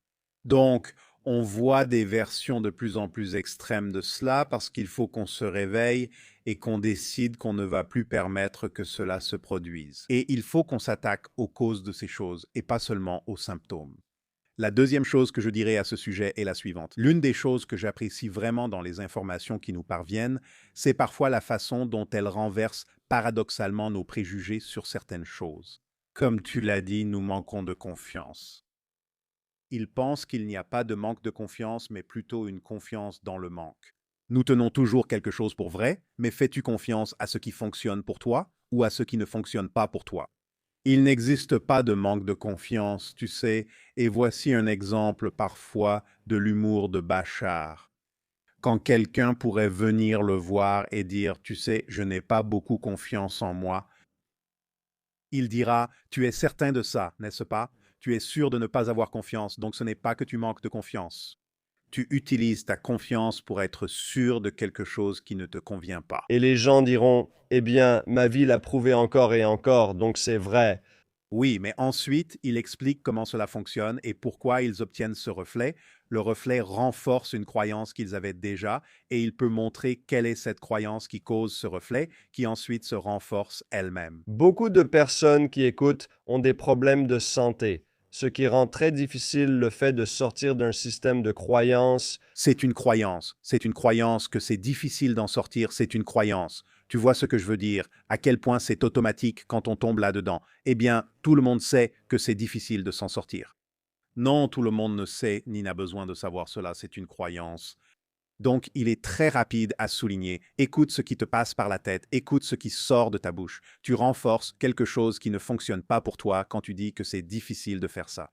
Donc, on voit des versions de plus en plus extrêmes de cela parce qu'il faut qu'on se réveille et qu'on décide qu'on ne va plus permettre que cela se produise. Et il faut qu'on s'attaque aux causes de ces choses et pas seulement aux symptômes. La deuxième chose que je dirais à ce sujet est la suivante. L'une des choses que j'apprécie vraiment dans les informations qui nous parviennent, c'est parfois la façon dont elles renversent paradoxalement nos préjugés sur certaines choses. Comme tu l'as dit, nous manquons de confiance. Ils pensent qu'il n'y a pas de manque de confiance, mais plutôt une confiance dans le manque. Nous tenons toujours quelque chose pour vrai, mais fais-tu confiance à ce qui fonctionne pour toi ou à ce qui ne fonctionne pas pour toi? Il n'existe pas de manque de confiance, tu sais, et voici un exemple parfois de l'humour de Bachar. Quand quelqu'un pourrait venir le voir et dire, tu sais, je n'ai pas beaucoup confiance en moi, il dira, tu es certain de ça, n'est-ce pas? Tu es sûr de ne pas avoir confiance, donc ce n'est pas que tu manques de confiance. Tu utilises ta confiance pour être sûr de quelque chose qui ne te convient pas. Et les gens diront, eh bien, ma vie l'a prouvé encore et encore, donc c'est vrai. Oui, mais ensuite, il explique comment cela fonctionne et pourquoi ils obtiennent ce reflet. Le reflet renforce une croyance qu'ils avaient déjà et il peut montrer quelle est cette croyance qui cause ce reflet, qui ensuite se renforce elle-même. Beaucoup de personnes qui écoutent ont des problèmes de santé, ce qui rend très difficile le fait de sortir d'un système de croyances. C'est une croyance. C'est une croyance que c'est difficile d'en sortir. C'est une croyance. Tu vois ce que je veux dire? À quel point c'est automatique quand on tombe là-dedans? Eh bien, tout le monde sait que c'est difficile de s'en sortir. Non, tout le monde ne sait ni n'a besoin de savoir cela. C'est une croyance. Donc, il est très rapide à souligner. Écoute ce qui te passe par la tête. Écoute ce qui sort de ta bouche. Tu renforces quelque chose qui ne fonctionne pas pour toi quand tu dis que c'est difficile de faire ça.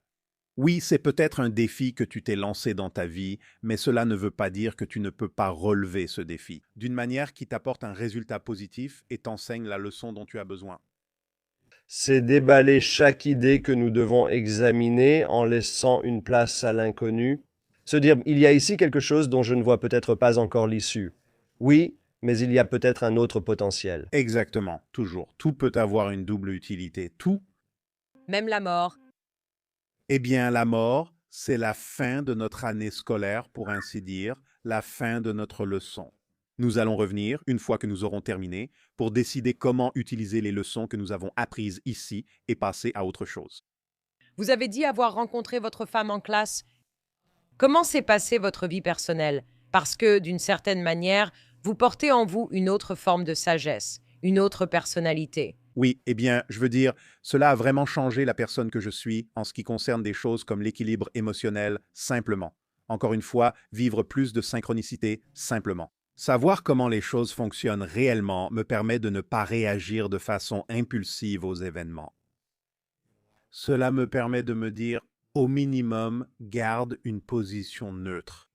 Oui, c'est peut-être un défi que tu t'es lancé dans ta vie, mais cela ne veut pas dire que tu ne peux pas relever ce défi, d'une manière qui t'apporte un résultat positif et t'enseigne la leçon dont tu as besoin. C'est déballer chaque idée que nous devons examiner en laissant une place à l'inconnu. Se dire, il y a ici quelque chose dont je ne vois peut-être pas encore l'issue. Oui, mais il y a peut-être un autre potentiel. Exactement, toujours. Tout peut avoir une double utilité. Tout, Même la mort. eh bien, la mort, c'est la fin de notre année scolaire, pour ainsi dire, la fin de notre leçon. Nous allons revenir, une fois que nous aurons terminé, pour décider comment utiliser les leçons que nous avons apprises ici et passer à autre chose. Vous avez dit avoir rencontré votre femme en classe. Comment s'est passée votre vie personnelle? Parce que, d'une certaine manière, vous portez en vous une autre forme de sagesse, une autre personnalité. Oui, eh bien, je veux dire, cela a vraiment changé la personne que je suis en ce qui concerne des choses comme l'équilibre émotionnel, simplement. Encore une fois, vivre plus de synchronicité, simplement. Savoir comment les choses fonctionnent réellement me permet de ne pas réagir de façon impulsive aux événements. Cela me permet de me dire, au minimum, garde une position neutre.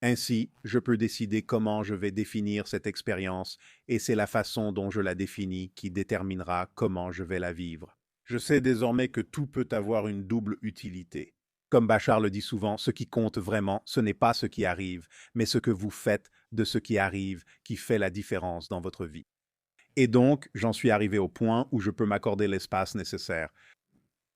Ainsi, je peux décider comment je vais définir cette expérience et c'est la façon dont je la définis qui déterminera comment je vais la vivre. Je sais désormais que tout peut avoir une double utilité. Comme Bachar le dit souvent, ce qui compte vraiment, ce n'est pas ce qui arrive, mais ce que vous faites de ce qui arrive qui fait la différence dans votre vie. Et donc, j'en suis arrivé au point où je peux m'accorder l'espace nécessaire,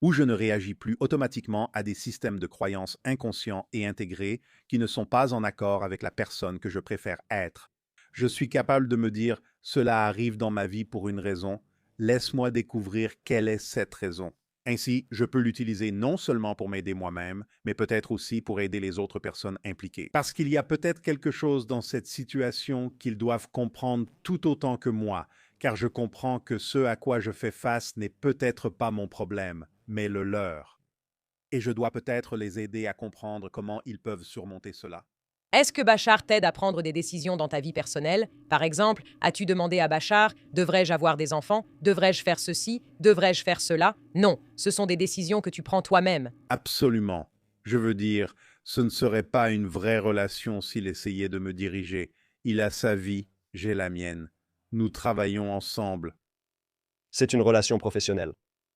où je ne réagis plus automatiquement à des systèmes de croyances inconscients et intégrés qui ne sont pas en accord avec la personne que je préfère être. Je suis capable de me dire, cela arrive dans ma vie pour une raison, laisse-moi découvrir quelle est cette raison. Ainsi, je peux l'utiliser non seulement pour m'aider moi-même, mais peut-être aussi pour aider les autres personnes impliquées. Parce qu'il y a peut-être quelque chose dans cette situation qu'ils doivent comprendre tout autant que moi, car je comprends que ce à quoi je fais face n'est peut-être pas mon problème, mais le leur. Et je dois peut-être les aider à comprendre comment ils peuvent surmonter cela. Est-ce que Bachar t'aide à prendre des décisions dans ta vie personnelle? Par exemple, as-tu demandé à Bachar, devrais-je avoir des enfants? Devrais-je faire ceci? Devrais-je faire cela? Non, ce sont des décisions que tu prends toi-même. Absolument. Je veux dire, ce ne serait pas une vraie relation s'il essayait de me diriger. Il a sa vie, j'ai la mienne. Nous travaillons ensemble. C'est une relation professionnelle.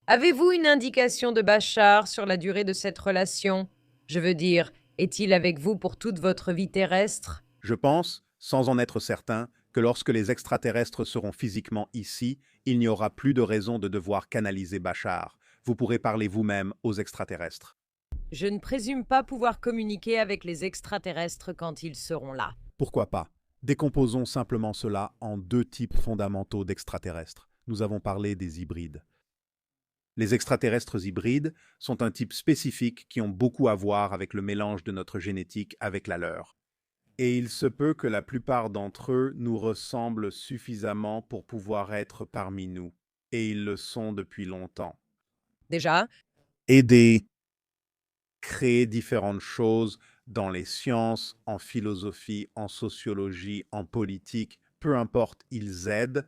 Avez-vous une indication de Bachar sur la durée de cette relation? Je veux dire, est-il avec vous pour toute votre vie terrestre? Je pense, sans en être certain, que lorsque les extraterrestres seront physiquement ici, il n'y aura plus de raison de devoir canaliser Bachar. Vous pourrez parler vous-même aux extraterrestres. Je ne présume pas pouvoir communiquer avec les extraterrestres quand ils seront là. Pourquoi pas? Décomposons simplement cela en deux types fondamentaux d'extraterrestres. Nous avons parlé des hybrides. Les extraterrestres hybrides sont un type spécifique qui ont beaucoup à voir avec le mélange de notre génétique avec la leur. Et il se peut que la plupart d'entre eux nous ressemblent suffisamment pour pouvoir être parmi nous. Et ils le sont depuis longtemps. Déjà, Aider, créer différentes choses dans les sciences, en philosophie, en sociologie, en politique, peu importe, ils aident.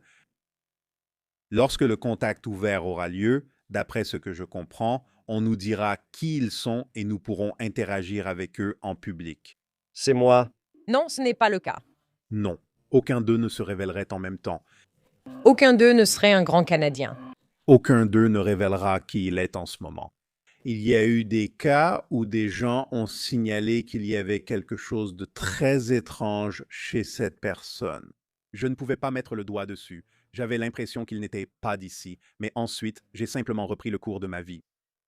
Lorsque le contact ouvert aura lieu, d'après ce que je comprends, on nous dira qui ils sont et nous pourrons interagir avec eux en public. C'est moi. non, ce n'est pas le cas. Non, aucun d'eux ne se révélerait en même temps. Aucun d'eux ne serait un grand Canadien. Aucun d'eux ne révélera qui il est en ce moment. Il y a eu des cas où des gens ont signalé qu'il y avait quelque chose de très étrange chez cette personne. Je ne pouvais pas mettre le doigt dessus. J'avais l'impression qu'ils n'étaient pas d'ici, mais ensuite, j'ai simplement repris le cours de ma vie.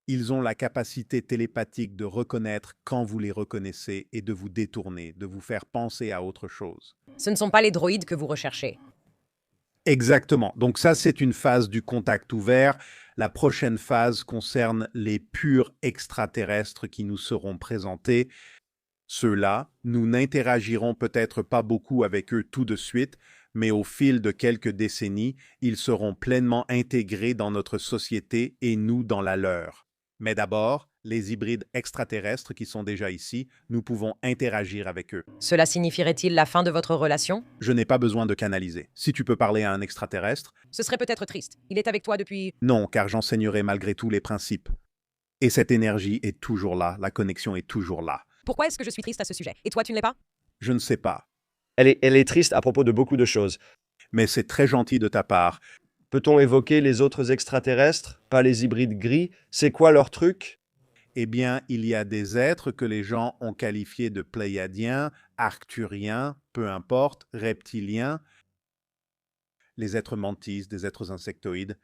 Ils ont la capacité télépathique de reconnaître quand vous les reconnaissez et de vous détourner, de vous faire penser à autre chose. Ce ne sont pas les droïdes que vous recherchez. Exactement. Donc ça, c'est une phase du contact ouvert. La prochaine phase concerne les purs extraterrestres qui nous seront présentés. Ceux-là, nous n'interagirons peut-être pas beaucoup avec eux tout de suite, mais au fil de quelques décennies, ils seront pleinement intégrés dans notre société et nous dans la leur. Mais d'abord, les hybrides extraterrestres qui sont déjà ici, nous pouvons interagir avec eux. Cela signifierait-il la fin de votre relation? Je n'ai pas besoin de canaliser. Si tu peux parler à un extraterrestre, Ce serait peut-être triste. Il est avec toi depuis... non, car j'enseignerai malgré tout les principes. Et cette énergie est toujours là, la connexion est toujours là. Pourquoi est-ce que je suis triste à ce sujet? Et toi, tu ne l'es pas? Je ne sais pas, Elle est triste à propos de beaucoup de choses. mais c'est très gentil de ta part. Peut-on évoquer les autres extraterrestres, pas les hybrides gris? C'est quoi leur truc? Eh bien, il y a des êtres que les gens ont qualifiés de pléiadiens, arcturiens, peu importe, reptiliens, les êtres mantis, des êtres insectoïdes.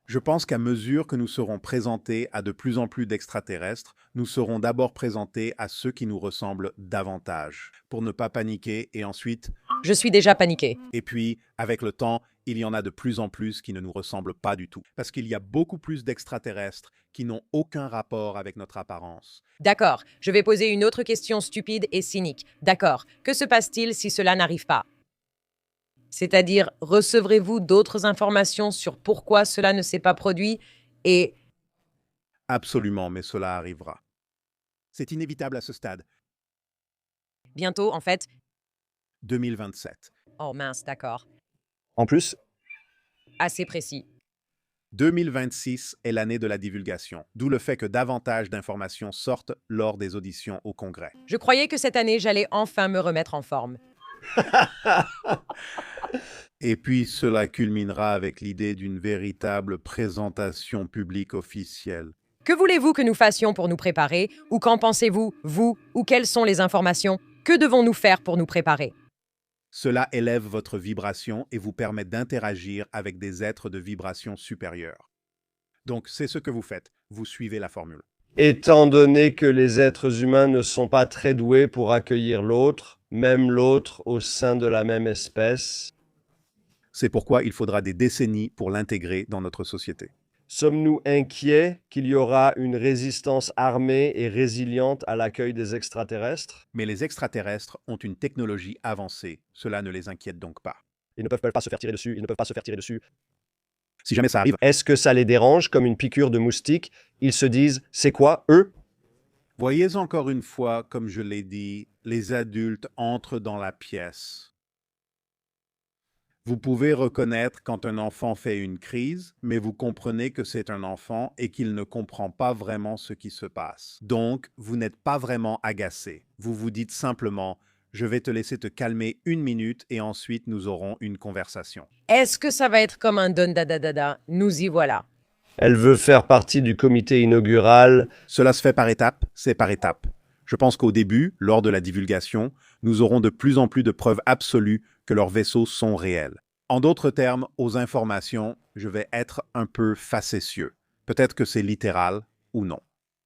Je pense qu'à mesure que nous serons présentés à de plus en plus d'extraterrestres, nous serons d'abord présentés à ceux qui nous ressemblent davantage, pour ne pas paniquer, et ensuite, Je suis déjà paniqué. et puis, avec le temps, il y en a de plus en plus qui ne nous ressemblent pas du tout, parce qu'il y a beaucoup plus d'extraterrestres qui n'ont aucun rapport avec notre apparence. D'accord, je vais poser une autre question stupide et cynique. D'accord, que se passe-t-il si cela n'arrive pas? C'est-à-dire, recevrez-vous d'autres informations sur pourquoi cela ne s'est pas produit et... Absolument, mais cela arrivera. C'est inévitable à ce stade. Bientôt, en fait... 2027. Oh mince, d'accord. En plus, Assez précis. 2026 est l'année de la divulgation, d'où le fait que davantage d'informations sortent lors des auditions au Congrès. Je croyais que cette année, j'allais enfin me remettre en forme. Et puis cela culminera avec l'idée d'une véritable présentation publique officielle. Que voulez-vous que nous fassions pour nous préparer? Ou qu'en pensez-vous, vous? Ou quelles sont les informations? Que devons-nous faire pour nous préparer? Cela élève votre vibration et vous permet d'interagir avec des êtres de vibration supérieure. Donc c'est ce que vous faites, vous suivez la formule. étant donné que les êtres humains ne sont pas très doués pour accueillir l'autre, même l'autre au sein de la même espèce, C'est pourquoi il faudra des décennies pour l'intégrer dans notre société. sommes-nous inquiets qu'il y aura une résistance armée et résiliente à l'accueil des extraterrestres? Mais les extraterrestres ont une technologie avancée, cela ne les inquiète donc pas. Ils ne peuvent pas se faire tirer dessus, ils ne peuvent pas se faire tirer dessus. Si jamais ça arrive, Est-ce que ça les dérange comme une piqûre de moustique? Ils se disent, c'est quoi, eux? Voyez encore une fois, comme je l'ai dit, les adultes entrent dans la pièce. Vous pouvez reconnaître quand un enfant fait une crise, mais vous comprenez que c'est un enfant et qu'il ne comprend pas vraiment ce qui se passe. Donc, vous n'êtes pas vraiment agacé. Vous vous dites simplement, je vais te laisser te calmer 1 minute et ensuite nous aurons une conversation. Est-ce que ça va être comme un don dada? Nous y voilà. Elle veut faire partie du comité inaugural. Cela se fait par étapes, c'est par étapes. Je pense qu'au début, lors de la divulgation, nous aurons de plus en plus de preuves absolues que leurs vaisseaux sont réels. En d'autres termes, aux informations, je vais être un peu facétieux. Peut-être que c'est littéral ou non.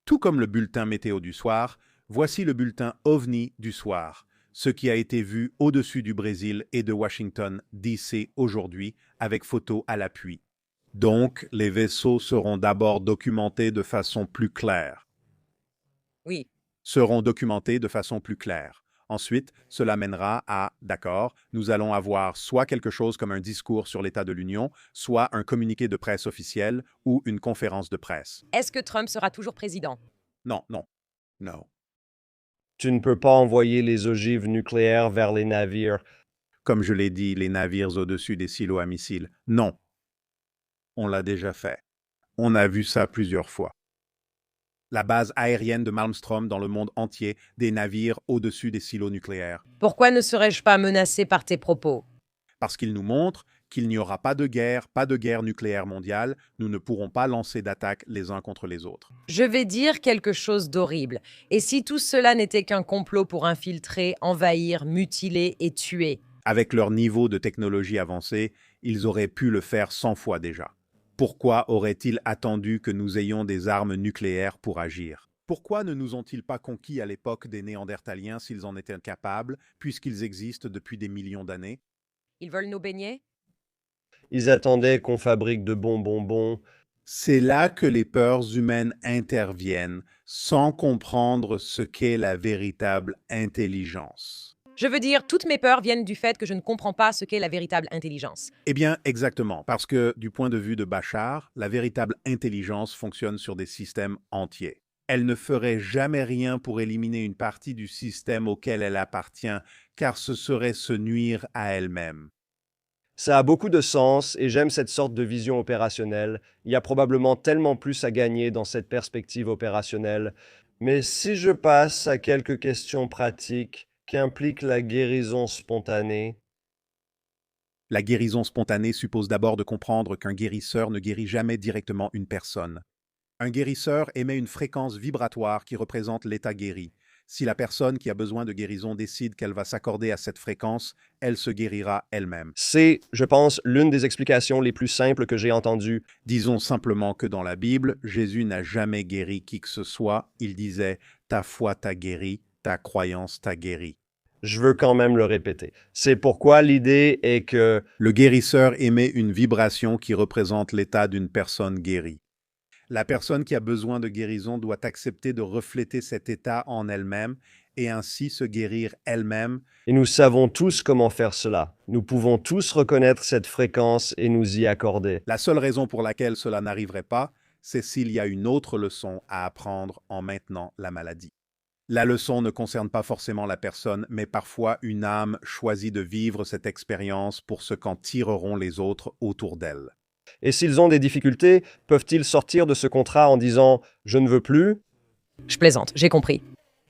Tout comme le bulletin météo du soir, voici le bulletin OVNI du soir, ce qui a été vu au-dessus du Brésil et de Washington, D.C. aujourd'hui, avec photos à l'appui. Donc, les vaisseaux seront d'abord documentés de façon plus claire. Oui. Seront documentés de façon plus claire. Ensuite, cela mènera à, d'accord, nous allons avoir soit quelque chose comme un discours sur l'état de l'Union, soit un communiqué de presse officiel ou une conférence de presse. Est-ce que Trump sera toujours président? Non, non, non. Tu ne peux pas envoyer les ogives nucléaires vers les navires. Comme je l'ai dit, les navires au-dessus des silos à missiles. Non. On l'a déjà fait. On a vu ça plusieurs fois. La base aérienne de Malmstrom dans le monde entier, des navires au-dessus des silos nucléaires. Pourquoi ne serais-je pas menacé par tes propos? Parce qu'il nous montre qu'il n'y aura pas de guerre nucléaire mondiale, nous ne pourrons pas lancer d'attaques les uns contre les autres. Je vais dire quelque chose d'horrible. Et si tout cela n'était qu'un complot pour infiltrer, envahir, mutiler et tuer? Avec leur niveau de technologie avancée, ils auraient pu le faire 100 fois déjà. Pourquoi auraient-ils attendu que nous ayons des armes nucléaires pour agir? Pourquoi ne nous ont-ils pas conquis à l'époque des Néandertaliens s'ils en étaient capables, puisqu'ils existent depuis des millions d'années? Ils veulent nous baigner? Ils attendaient qu'on fabrique de bons bonbons. C'est là que les peurs humaines interviennent, sans comprendre ce qu'est la véritable intelligence. Je veux dire, toutes mes peurs viennent du fait que je ne comprends pas ce qu'est la véritable intelligence. Eh bien, exactement, parce que du point de vue de Bachar, la véritable intelligence fonctionne sur des systèmes entiers. Elle ne ferait jamais rien pour éliminer une partie du système auquel elle appartient, car ce serait se nuire à elle-même. Ça a beaucoup de sens et j'aime cette sorte de vision opérationnelle. Il y a probablement tellement plus à gagner dans cette perspective opérationnelle. Mais si je passe à quelques questions pratiques qui impliquent la guérison spontanée, La guérison spontanée suppose d'abord de comprendre qu'un guérisseur ne guérit jamais directement une personne. Un guérisseur émet une fréquence vibratoire qui représente l'état guéri. Si la personne qui a besoin de guérison décide qu'elle va s'accorder à cette fréquence, elle se guérira elle-même. c'est, je pense, l'une des explications les plus simples que j'ai entendues. Disons simplement que dans la Bible, Jésus n'a jamais guéri qui que ce soit. Il disait « Ta foi t'a guéri, ta croyance t'a guéri ». Je veux quand même le répéter. C'est pourquoi l'idée est que Le guérisseur émet une vibration qui représente l'état d'une personne guérie. La personne qui a besoin de guérison doit accepter de refléter cet état en elle-même et ainsi se guérir elle-même. et nous savons tous comment faire cela. Nous pouvons tous reconnaître cette fréquence et nous y accorder. La seule raison pour laquelle cela n'arriverait pas, c'est s'il y a une autre leçon à apprendre en maintenant la maladie. La leçon ne concerne pas forcément la personne, mais parfois une âme choisit de vivre cette expérience pour ce qu'en tireront les autres autour d'elle. Et s'ils ont des difficultés, peuvent-ils sortir de ce contrat en disant « je ne veux plus » Je plaisante, j'ai compris.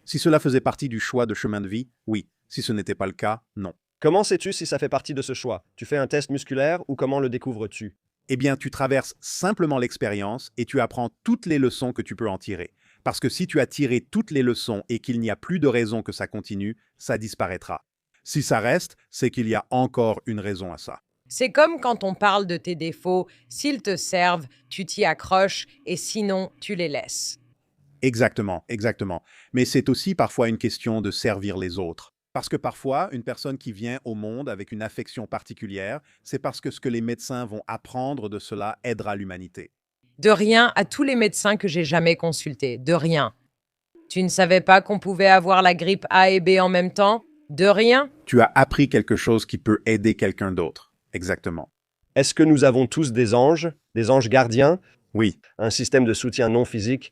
Si cela faisait partie du choix de chemin de vie, oui. Si ce n'était pas le cas, non. Comment sais-tu si ça fait partie de ce choix? Tu fais un test musculaire ou comment le découvres-tu? Eh bien, tu traverses simplement l'expérience et tu apprends toutes les leçons que tu peux en tirer. Parce que si tu as tiré toutes les leçons et qu'il n'y a plus de raison que ça continue, ça disparaîtra. Si ça reste, c'est qu'il y a encore une raison à ça. C'est comme quand on parle de tes défauts, s'ils te servent, tu t'y accroches et sinon, tu les laisses. Exactement, exactement. Mais c'est aussi parfois une question de servir les autres. Parce que parfois, une personne qui vient au monde avec une affection particulière, c'est parce que ce que les médecins vont apprendre de cela aidera l'humanité. De rien à tous les médecins que j'ai jamais consultés. De rien. Tu ne savais pas qu'on pouvait avoir la grippe A et B en même temps? De rien? Tu as appris quelque chose qui peut aider quelqu'un d'autre. Exactement. Est-ce que nous avons tous des anges gardiens, Oui, un système de soutien non physique?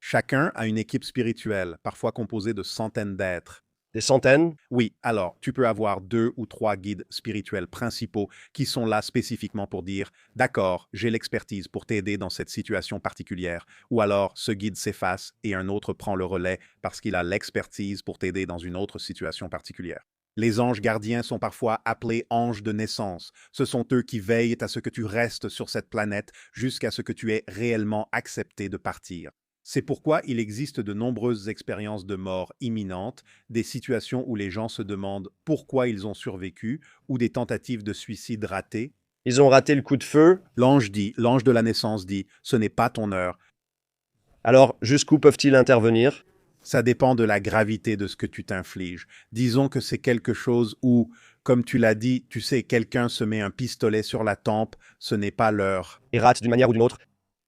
Chacun a une équipe spirituelle, parfois composée de centaines d'êtres. Des centaines? Oui, alors tu peux avoir 2 ou 3 guides spirituels principaux qui sont là spécifiquement pour dire d'accord, j'ai l'expertise pour t'aider dans cette situation particulière, ou alors ce guide s'efface et un autre prend le relais parce qu'il a l'expertise pour t'aider dans une autre situation particulière. Les anges gardiens sont parfois appelés anges de naissance. Ce sont eux qui veillent à ce que tu restes sur cette planète jusqu'à ce que tu aies réellement accepté de partir. C'est pourquoi il existe de nombreuses expériences de mort imminente, des situations où les gens se demandent pourquoi ils ont survécu, ou des tentatives de suicide ratées. Ils ont raté le coup de feu. L'ange de la naissance dit, ce n'est pas ton heure. Alors, jusqu'où peuvent-ils intervenir? Ça dépend de la gravité de ce que tu t'infliges. Disons que c'est quelque chose où, comme tu l'as dit, tu sais, quelqu'un se met un pistolet sur la tempe, ce n'est pas l'heure. Ils ratent d'une manière ou d'une autre.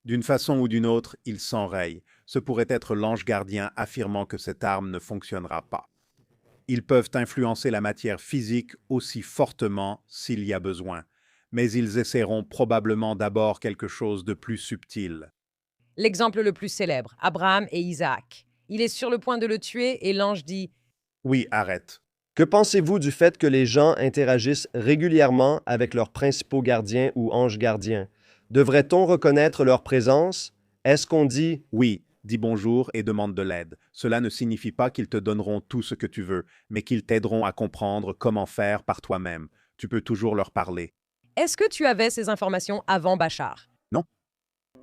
D'une façon ou d'une autre, il s'enraye. Ce pourrait être l'ange gardien affirmant que cette arme ne fonctionnera pas. Ils peuvent influencer la matière physique aussi fortement s'il y a besoin, mais ils essaieront probablement d'abord quelque chose de plus subtil. L'exemple le plus célèbre, Abraham et Isaac. Il est sur le point de le tuer et l'ange dit Oui, arrête. Que pensez-vous du fait que les gens interagissent régulièrement avec leurs principaux gardiens ou anges gardiens? Devrait-on reconnaître leur présence? Est-ce qu'on dit Oui, dis bonjour et demande de l'aide. Cela ne signifie pas qu'ils te donneront tout ce que tu veux, mais qu'ils t'aideront à comprendre comment faire par toi-même. Tu peux toujours leur parler. est-ce que tu avais ces informations avant Bachar? Non.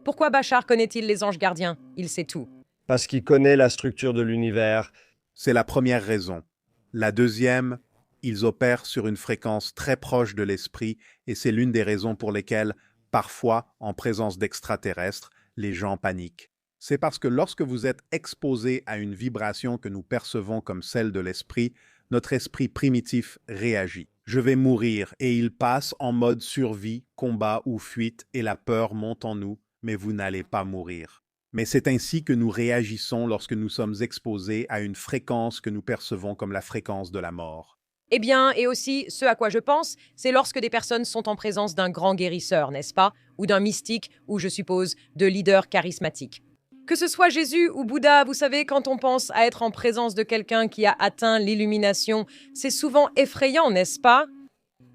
Pourquoi Bachar connaît-il les anges gardiens? Il sait tout. parce qu'il connaît la structure de l'univers? C'est la première raison. La deuxième, ils opèrent sur une fréquence très proche de l'esprit et c'est l'une des raisons pour lesquelles, parfois, en présence d'extraterrestres, les gens paniquent. C'est parce que lorsque vous êtes exposé à une vibration que nous percevons comme celle de l'esprit, notre esprit primitif réagit. Je vais mourir et il passe en mode survie, combat ou fuite et la peur monte en nous, mais vous n'allez pas mourir. Mais c'est ainsi que nous réagissons lorsque nous sommes exposés à une fréquence que nous percevons comme la fréquence de la mort. Eh bien, et aussi, ce à quoi je pense, c'est lorsque des personnes sont en présence d'un grand guérisseur, n'est-ce pas? Ou d'un mystique, ou je suppose, de leaders charismatiques. Que ce soit Jésus ou Bouddha, vous savez, quand on pense à être en présence de quelqu'un qui a atteint l'illumination, c'est souvent effrayant, n'est-ce pas?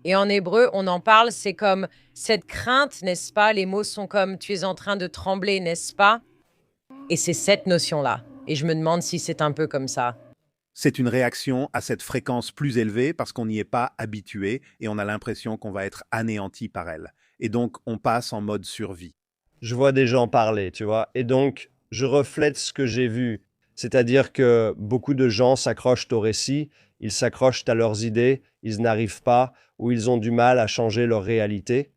Et en hébreu, on en parle, c'est comme cette crainte, n'est-ce pas? Les mots sont comme tu es en train de trembler, n'est-ce pas? Et c'est cette notion-là. Et je me demande si c'est un peu comme ça. C'est une réaction à cette fréquence plus élevée parce qu'on n'y est pas habitué et on a l'impression qu'on va être anéanti par elle. Et donc, on passe en mode survie. Je vois des gens parler, tu vois, et donc je reflète ce que j'ai vu. C'est-à-dire que beaucoup de gens s'accrochent au récit, ils s'accrochent à leurs idées, ils n'arrivent pas ou ils ont du mal à changer leur réalité.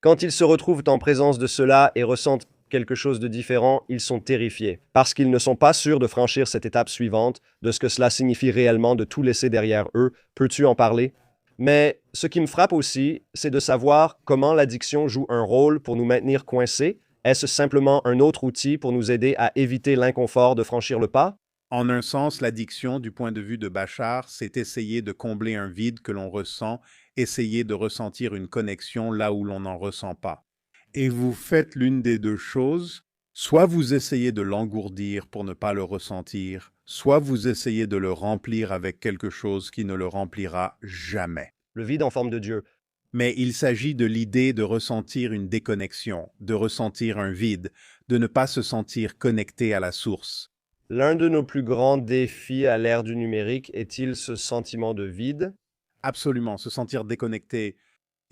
Quand ils se retrouvent en présence de cela et ressentent quelque chose de différent, ils sont terrifiés, parce qu'ils ne sont pas sûrs de franchir cette étape suivante, de ce que cela signifie réellement de tout laisser derrière eux. Peux-tu en parler? Mais ce qui me frappe aussi, c'est de savoir comment l'addiction joue un rôle pour nous maintenir coincés. Est-ce simplement un autre outil pour nous aider à éviter l'inconfort de franchir le pas? En un sens, l'addiction, du point de vue de Bachar, c'est essayer de combler un vide que l'on ressent, essayer de ressentir une connexion là où l'on n'en ressent pas. Et vous faites l'une des deux choses, soit vous essayez de l'engourdir pour ne pas le ressentir, soit vous essayez de le remplir avec quelque chose qui ne le remplira jamais. Le vide en forme de Dieu. Mais il s'agit de l'idée de ressentir une déconnexion, de ressentir un vide, de ne pas se sentir connecté à la source. L'un de nos plus grands défis à l'ère du numérique est-il ce sentiment de vide? Absolument, se sentir déconnecté.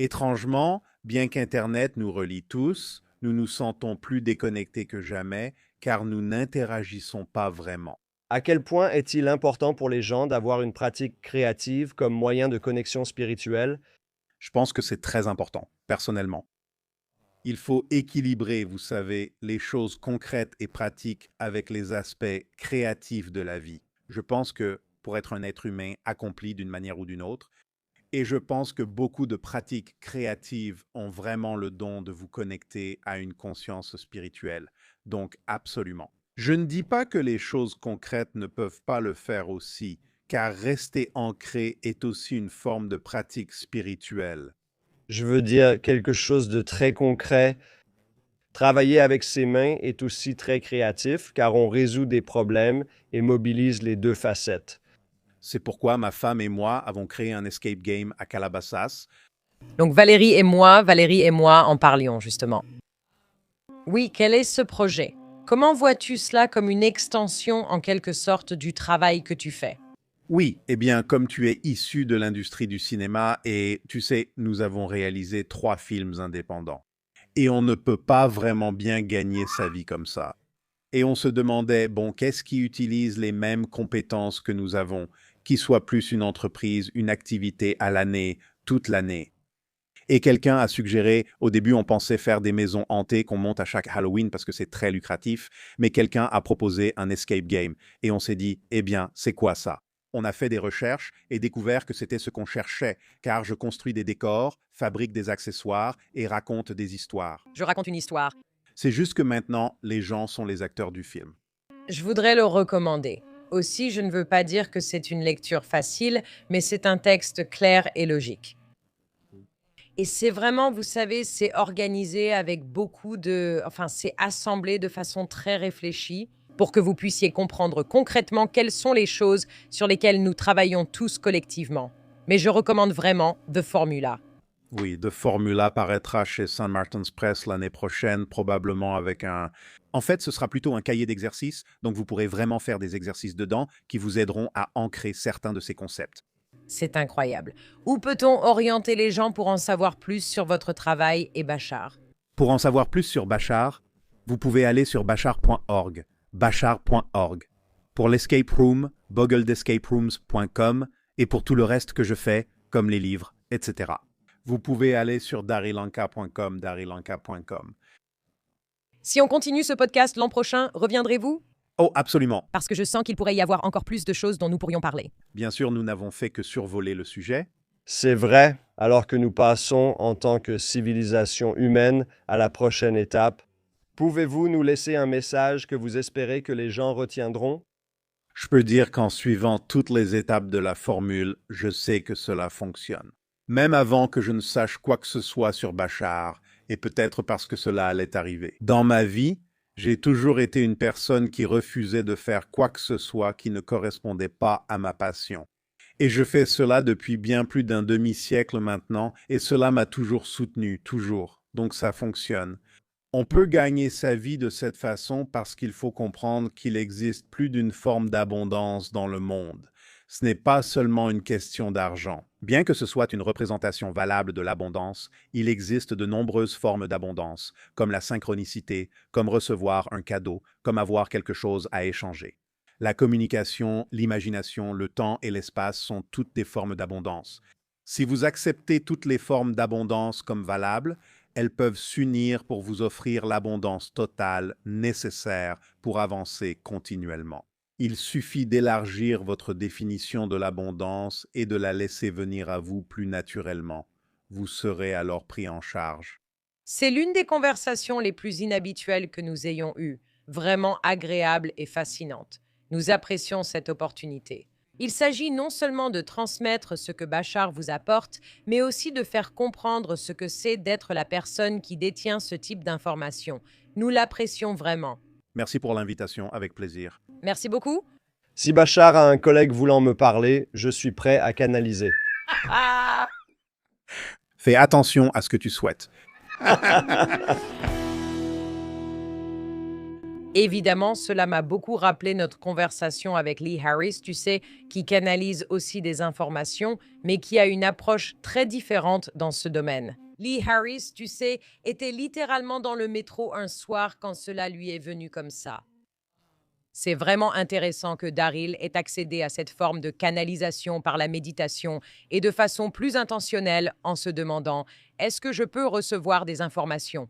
Étrangement, bien qu'Internet nous relie tous, nous nous sentons plus déconnectés que jamais car nous n'interagissons pas vraiment. À quel point est-il important pour les gens d'avoir une pratique créative comme moyen de connexion spirituelle? Je pense que c'est très important, personnellement. Il faut équilibrer, vous savez, les choses concrètes et pratiques avec les aspects créatifs de la vie. Je pense que pour être un être humain accompli d'une manière ou d'une autre, et je pense que beaucoup de pratiques créatives ont vraiment le don de vous connecter à une conscience spirituelle. Donc, absolument. Je ne dis pas que les choses concrètes ne peuvent pas le faire aussi, car rester ancré est aussi une forme de pratique spirituelle. Je veux dire quelque chose de très concret. Travailler avec ses mains est aussi très créatif car on résout des problèmes et mobilise les deux facettes. C'est pourquoi ma femme et moi avons créé un escape game à Calabasas. Donc Valérie et moi en parlions justement. Oui, quel est ce projet? Comment vois-tu cela comme une extension en quelque sorte du travail que tu fais? Oui, eh bien, comme tu es issu de l'industrie du cinéma et tu sais, nous avons réalisé 3 films indépendants. Et on ne peut pas vraiment bien gagner sa vie comme ça. Et on se demandait, bon, qu'est-ce qui utilise les mêmes compétences que nous avons, qui soit plus une entreprise, une activité à l'année, toute l'année. Et quelqu'un a suggéré, au début on pensait faire des maisons hantées qu'on monte à chaque Halloween parce que c'est très lucratif, mais quelqu'un a proposé un escape game. Et on s'est dit, eh bien, c'est quoi ça? On a fait des recherches et découvert que c'était ce qu'on cherchait, car je construis des décors, fabrique des accessoires et raconte des histoires. Je raconte une histoire. C'est juste que maintenant, les gens sont les acteurs du film. Je voudrais le recommander. Aussi, je ne veux pas dire que c'est une lecture facile, mais c'est un texte clair et logique. Et c'est vraiment, vous savez, c'est organisé avec c'est assemblé de façon très réfléchie pour que vous puissiez comprendre concrètement quelles sont les choses sur lesquelles nous travaillons tous collectivement. Mais je recommande vraiment The Formula. Oui, The Formula paraîtra chez St. Martin's Press l'année prochaine, probablement avec un... En fait, ce sera plutôt un cahier d'exercices, donc vous pourrez vraiment faire des exercices dedans qui vous aideront à ancrer certains de ces concepts. C'est incroyable. Où peut-on orienter les gens pour en savoir plus sur votre travail et Bachar? Pour en savoir plus sur Bachar, vous pouvez aller sur bachar.org, bachar.org. Pour l'escape room, boggledescaperooms.com et pour tout le reste que je fais, comme les livres, etc. Vous pouvez aller sur darilanka.com, darilanka.com. Si on continue ce podcast l'an prochain, reviendrez-vous? Oh, absolument. Parce que je sens qu'il pourrait y avoir encore plus de choses dont nous pourrions parler. Bien sûr, nous n'avons fait que survoler le sujet. C'est vrai, alors que nous passons en tant que civilisation humaine à la prochaine étape. Pouvez-vous nous laisser un message que vous espérez que les gens retiendront? Je peux dire qu'en suivant toutes les étapes de la formule, je sais que cela fonctionne. Même avant que je ne sache quoi que ce soit sur Bachar, et peut-être parce que cela allait arriver. Dans ma vie, j'ai toujours été une personne qui refusait de faire quoi que ce soit qui ne correspondait pas à ma passion. Et je fais cela depuis bien plus d'un demi-siècle maintenant, et cela m'a toujours soutenu, toujours. Donc ça fonctionne. On peut gagner sa vie de cette façon parce qu'il faut comprendre qu'il existe plus d'une forme d'abondance dans le monde. Ce n'est pas seulement une question d'argent. Bien que ce soit une représentation valable de l'abondance, il existe de nombreuses formes d'abondance, comme la synchronicité, comme recevoir un cadeau, comme avoir quelque chose à échanger. La communication, l'imagination, le temps et l'espace sont toutes des formes d'abondance. Si vous acceptez toutes les formes d'abondance comme valables, elles peuvent s'unir pour vous offrir l'abondance totale nécessaire pour avancer continuellement. Il suffit d'élargir votre définition de l'abondance et de la laisser venir à vous plus naturellement. Vous serez alors pris en charge. C'est l'une des conversations les plus inhabituelles que nous ayons eues, vraiment agréable et fascinante. Nous apprécions cette opportunité. Il s'agit non seulement de transmettre ce que Bachar vous apporte, mais aussi de faire comprendre ce que c'est d'être la personne qui détient ce type d'informations. Nous l'apprécions vraiment. Merci pour l'invitation, avec plaisir. Merci beaucoup. Si Bachar a un collègue voulant me parler, je suis prêt à canaliser. Fais attention à ce que tu souhaites. Évidemment, cela m'a beaucoup rappelé notre conversation avec Lee Harris, tu sais, qui canalise aussi des informations, mais qui a une approche très différente dans ce domaine. Lee Harris, tu sais, était littéralement dans le métro un soir quand cela lui est venu comme ça. C'est vraiment intéressant que Daryl ait accédé à cette forme de canalisation par la méditation et de façon plus intentionnelle en se demandant « Est-ce que je peux recevoir des informations ?»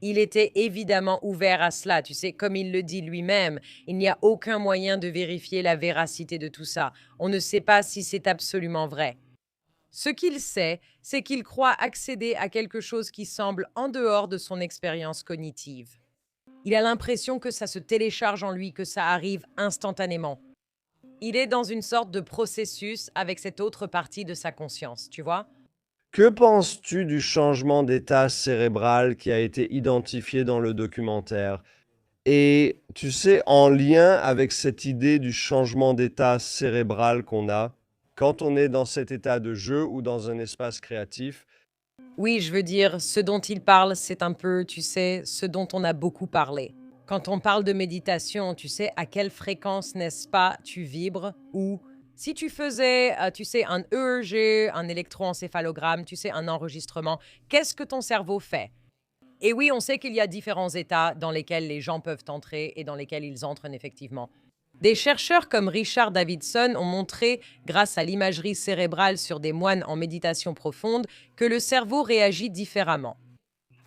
Il était évidemment ouvert à cela, tu sais, comme il le dit lui-même. Il n'y a aucun moyen de vérifier la véracité de tout ça. On ne sait pas si c'est absolument vrai. Ce qu'il sait, c'est qu'il croit accéder à quelque chose qui semble en dehors de son expérience cognitive. Il a l'impression que ça se télécharge en lui, que ça arrive instantanément. Il est dans une sorte de processus avec cette autre partie de sa conscience, tu vois? Que penses-tu du changement d'état cérébral qui a été identifié dans le documentaire? Et tu sais, en lien avec cette idée du changement d'état cérébral qu'on a, quand on est dans cet état de jeu ou dans un espace créatif, Oui, je veux dire, ce dont il parle, c'est un peu, tu sais, ce dont on a beaucoup parlé. Quand on parle de méditation, tu sais, à quelle fréquence, n'est-ce pas, tu vibres ou si tu faisais, tu sais, un EEG, un électroencéphalogramme, tu sais, un enregistrement, qu'est-ce que ton cerveau fait? Et oui, on sait qu'il y a différents états dans lesquels les gens peuvent entrer et dans lesquels ils entrent effectivement. Des chercheurs comme Richard Davidson ont montré, grâce à l'imagerie cérébrale sur des moines en méditation profonde, que le cerveau réagit différemment.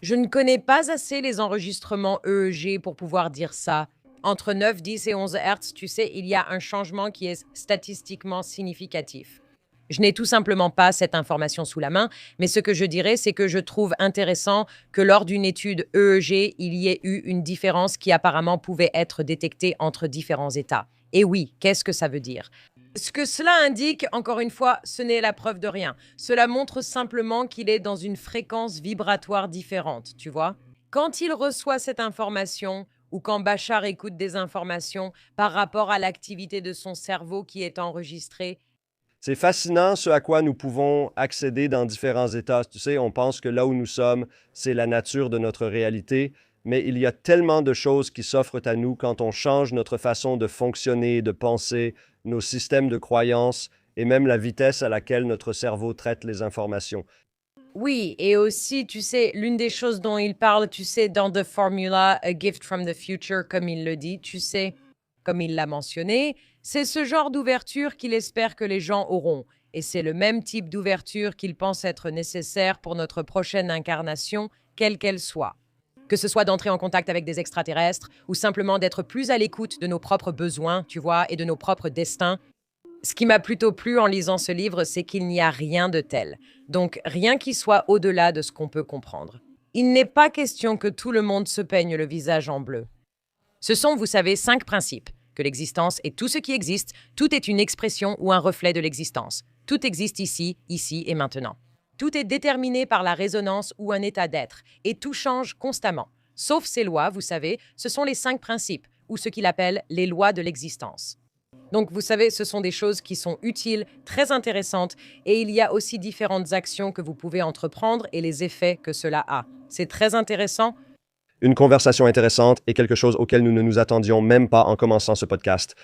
Je ne connais pas assez les enregistrements EEG pour pouvoir dire ça. Entre 9, 10 et 11 Hz, tu sais, il y a un changement qui est statistiquement significatif. Je n'ai tout simplement pas cette information sous la main, mais ce que je dirais, c'est que je trouve intéressant que lors d'une étude EEG, il y ait eu une différence qui apparemment pouvait être détectée entre différents états. Et oui, qu'est-ce que ça veut dire? Ce que cela indique, encore une fois, ce n'est la preuve de rien. Cela montre simplement qu'il est dans une fréquence vibratoire différente, tu vois? Quand il reçoit cette information, ou quand Bachar écoute des informations par rapport à l'activité de son cerveau qui est enregistrée, c'est fascinant ce à quoi nous pouvons accéder dans différents états. Tu sais, on pense que là où nous sommes, c'est la nature de notre réalité, mais il y a tellement de choses qui s'offrent à nous quand on change notre façon de fonctionner, de penser, nos systèmes de croyances et même la vitesse à laquelle notre cerveau traite les informations. oui, et aussi, tu sais, l'une des choses dont il parle, tu sais, dans The Formula, A Gift from the Future, comme il le dit, tu sais, comme il l'a mentionné, c'est ce genre d'ouverture qu'il espère que les gens auront. Et c'est le même type d'ouverture qu'il pense être nécessaire pour notre prochaine incarnation, quelle qu'elle soit. Que ce soit d'entrer en contact avec des extraterrestres ou simplement d'être plus à l'écoute de nos propres besoins, tu vois, et de nos propres destins. Ce qui m'a plutôt plu en lisant ce livre, c'est qu'il n'y a rien de tel. Donc, rien qui soit au-delà de ce qu'on peut comprendre. Il n'est pas question que tout le monde se peigne le visage en bleu. Ce sont, vous savez, 5 principes. Que l'existence est tout ce qui existe, tout est une expression ou un reflet de l'existence. Tout existe ici, ici et maintenant. Tout est déterminé par la résonance ou un état d'être, et tout change constamment. Sauf ces lois, vous savez, ce sont les 5 principes, ou ce qu'il appelle les lois de l'existence. Donc, vous savez, ce sont des choses qui sont utiles, très intéressantes, et il y a aussi différentes actions que vous pouvez entreprendre et les effets que cela a. C'est très intéressant. Une conversation intéressante et quelque chose auquel nous ne nous attendions même pas en commençant ce podcast.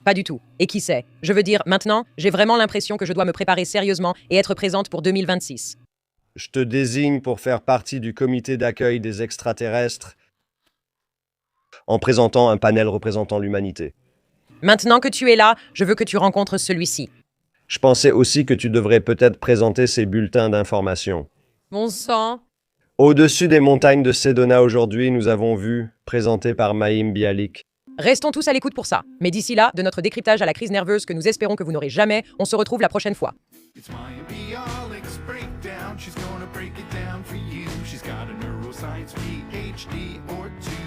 Pas du tout. Et qui sait? Je veux dire, maintenant, j'ai vraiment l'impression que je dois me préparer sérieusement et être présente pour 2026. Je te désigne pour faire partie du comité d'accueil des extraterrestres en présentant un panel représentant l'humanité. Maintenant que tu es là, je veux que tu rencontres celui-ci. Je pensais aussi que tu devrais peut-être présenter ces bulletins d'information. Bon sang. Au-dessus des montagnes de Sedona aujourd'hui, nous avons vu, présenté par Maïm Bialik. Restons tous à l'écoute pour ça. Mais d'ici là, de notre décryptage à la crise nerveuse que nous espérons que vous n'aurez jamais, on se retrouve la prochaine fois. It's my Bialik's breakdown. She's gonna break it down for you. She's got a neuroscience PhD or two.